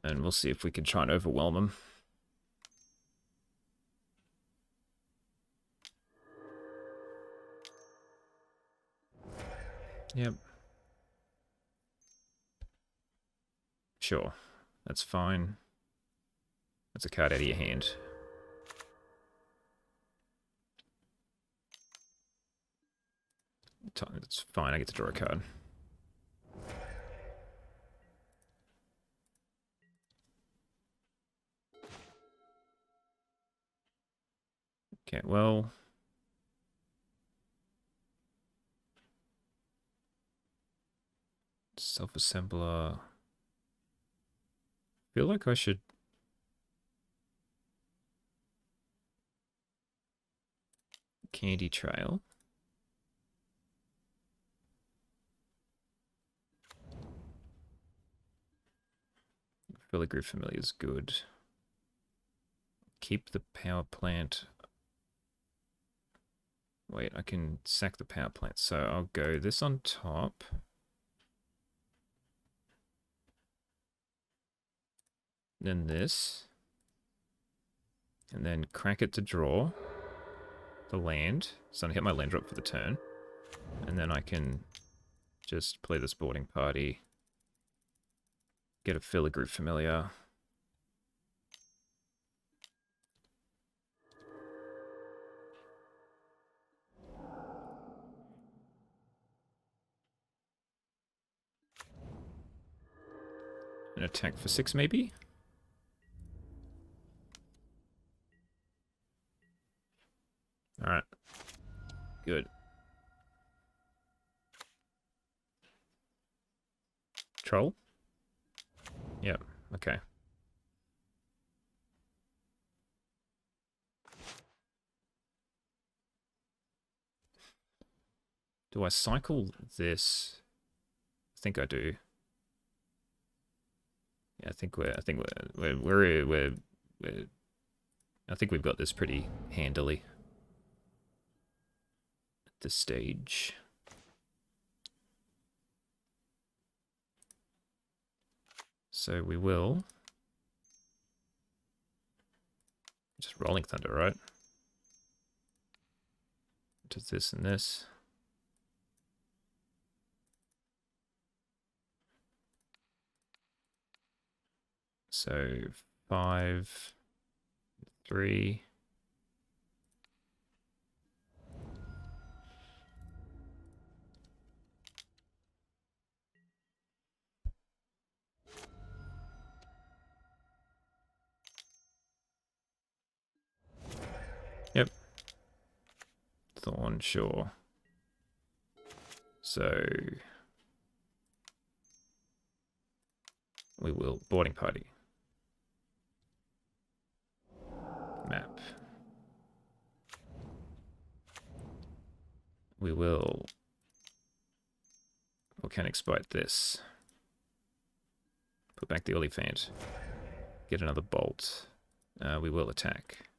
And we'll see if we can try and overwhelm them. Yep. Sure. That's fine. That's a card out of your hand. It's fine, I get to draw a card. Okay, well... Self-assembler... Feel like I should... Candy Trail. Filigree Familiar is good. Keep the power plant. Wait, I can sack the power plant. So I'll go this on top. Then this. And then crack it to draw the land. So I hit my land drop for the turn. And then I can just play this boarding party. Get a Filigree Familiar. An attack for 6 maybe? Alright. Good. Troll? Yep, okay. Do I cycle this? I think I do. Yeah, I think I think we've got this pretty handily at this stage. So we will just Rolling Thunder, right? Does this and this. So 5, 3. on shore. So we will boarding party. Map. We will volcanic spite this. Put back the Oliphant. Get another bolt. We will attack.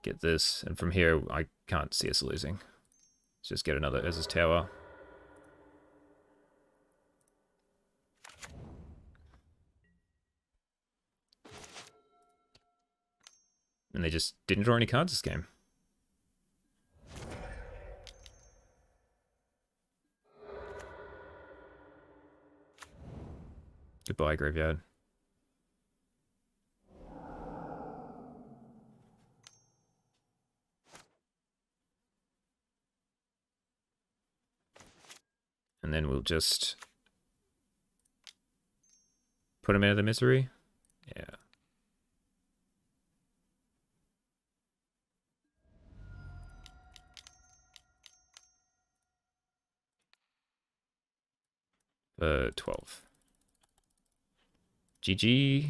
Get this, and from here I can't see us losing. Let's just get another Urza's Tower. And they just didn't draw any cards this game. Goodbye, graveyard. And then we'll just put him out of the misery. Yeah. For 12. GG.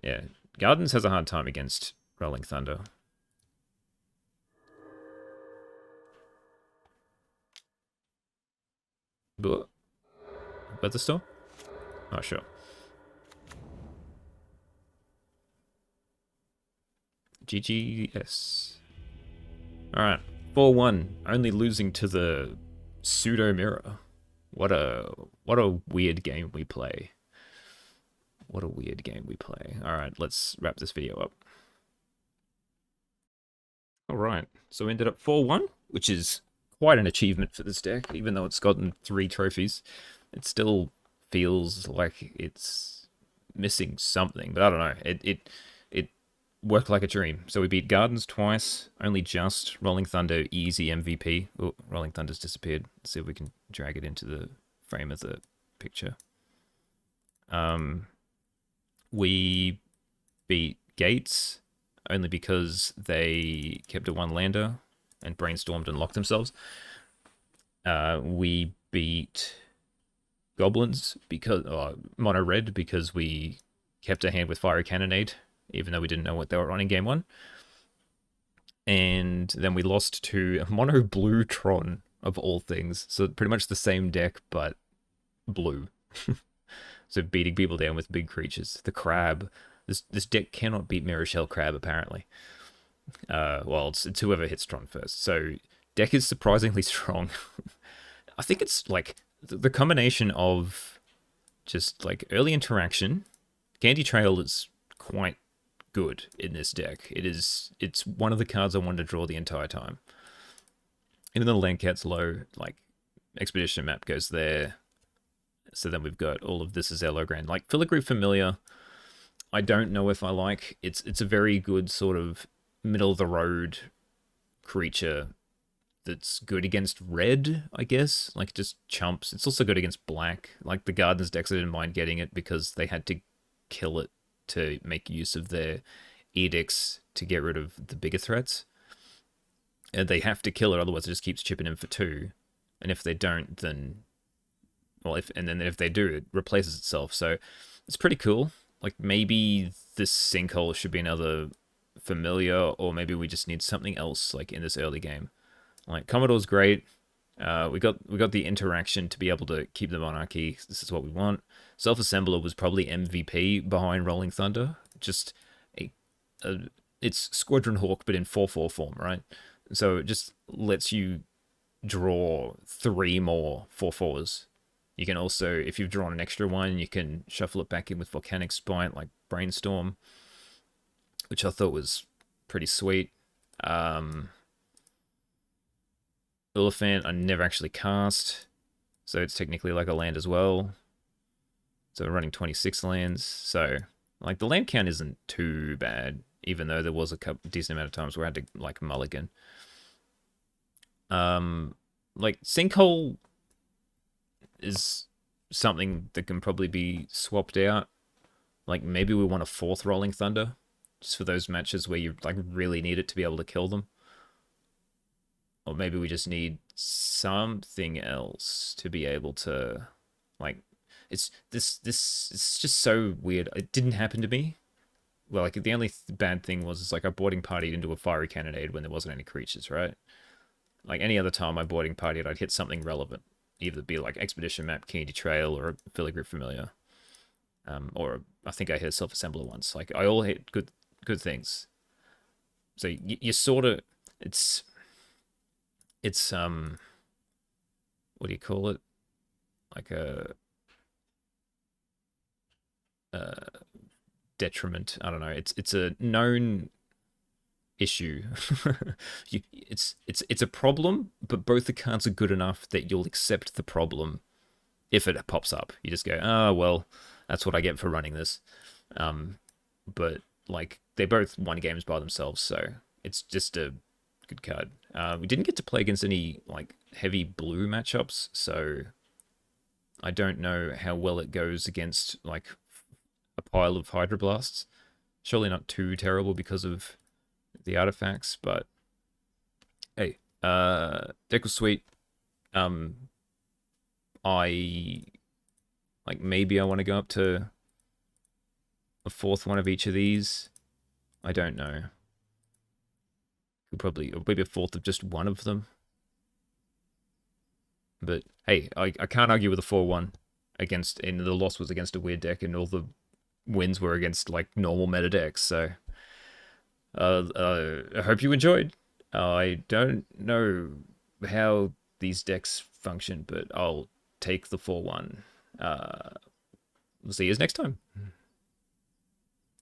Yeah. Gardens has a hard time against Rolling Thunder. Weather Storm? Oh, sure. GGS. Alright. 4-1. Only losing to the pseudo mirror. What a weird game we play. What a weird game we play. Alright, let's wrap this video up. Alright, so we ended up 4-1, which is quite an achievement for this deck. Even though it's gotten 3 trophies, it still feels like it's missing something. But I don't know, it worked like a dream. So we beat Gardens twice, only just. Rolling Thunder, easy MVP. Oh, Rolling Thunder's disappeared. Let's see if we can drag it into the frame of the picture. We beat Gates, only because they kept a 1-lander and brainstormed and locked themselves. We beat Goblins, because Mono Red, because we kept a hand with Fiery Cannonade, even though we didn't know what they were on in game 1. And then we lost to Mono Blue Tron, of all things. So pretty much the same deck, but blue. So beating people down with big creatures. The Crab. This deck cannot beat Mirror Shell Crab, apparently. Well, it's whoever hits Tron first. So deck is surprisingly strong. I think it's like the combination of just like early interaction. Candy Trail is quite good in this deck. It's one of the cards I wanted to draw the entire time. Even though the land count's low, like Expedition map goes there. So then we've got all of this as our low grand. Like Filigree Familiar, I don't know if I like. It's a very good sort of middle of the road creature that's good against red, I guess. Like just chumps. It's also good against black. Like the Gardens decks, I didn't mind getting it because they had to kill it to make use of their edicts to get rid of the bigger threats. And they have to kill it, otherwise it just keeps chipping in for 2. And if they don't, then... Well, if they do, it replaces itself. So it's pretty cool. Like maybe this Sinkhole should be another familiar, or maybe we just need something else like in this early game. Like Commodore's great. We got the interaction to be able to keep the Monarchy. This is what we want. Self-Assembler was probably MVP behind Rolling Thunder. Just it's Squadron Hawk, but in 4/4 form, right? So it just lets you draw 3 more 4/4s. You can also, if you've drawn an extra one, you can shuffle it back in with Volcanic Spite, like Brainstorm, which I thought was pretty sweet. Elephant, I never actually cast, so it's technically like a land as well. So we're running 26 lands, so like the land count isn't too bad, even though there was a decent amount of times where I had to like mulligan. Like Sinkhole is something that can probably be swapped out. Like maybe we want a fourth Rolling Thunder, just for those matches where you like really need it to be able to kill them. Or maybe we just need something else to be able to, like, it's just so weird. It didn't happen to me. Well, like the only bad thing was it's like I boarding partied into a fiery cannonade when there wasn't any creatures, right? Like any other time I boarding partied, I'd hit something relevant, either be like expedition map, community trail, or a filigree familiar. Or I think I hit a self assembler once. Like I all hit good things. So you sort of it's it's what do you call it? Like a detriment. I don't know. It's a known issue. It's a problem, but both the cards are good enough that you'll accept the problem if it pops up. You just go, oh well, that's what I get for running this. But like they both won games by themselves, so it's just a good card. We didn't get to play against any like heavy blue matchups, so I don't know how well it goes against like a pile of Hydroblasts. Surely not too terrible because of the artifacts, but hey, deck was sweet. Um, I like maybe I want to go up to a fourth one of each of these. I don't know. Could probably or maybe a fourth of just one of them. But hey, I can't argue with a 4-1 against, and the loss was against a weird deck, and all the wins were against like normal meta decks. So I hope you enjoyed. I don't know how these decks function, but I'll take the 4-1. We'll see you next time.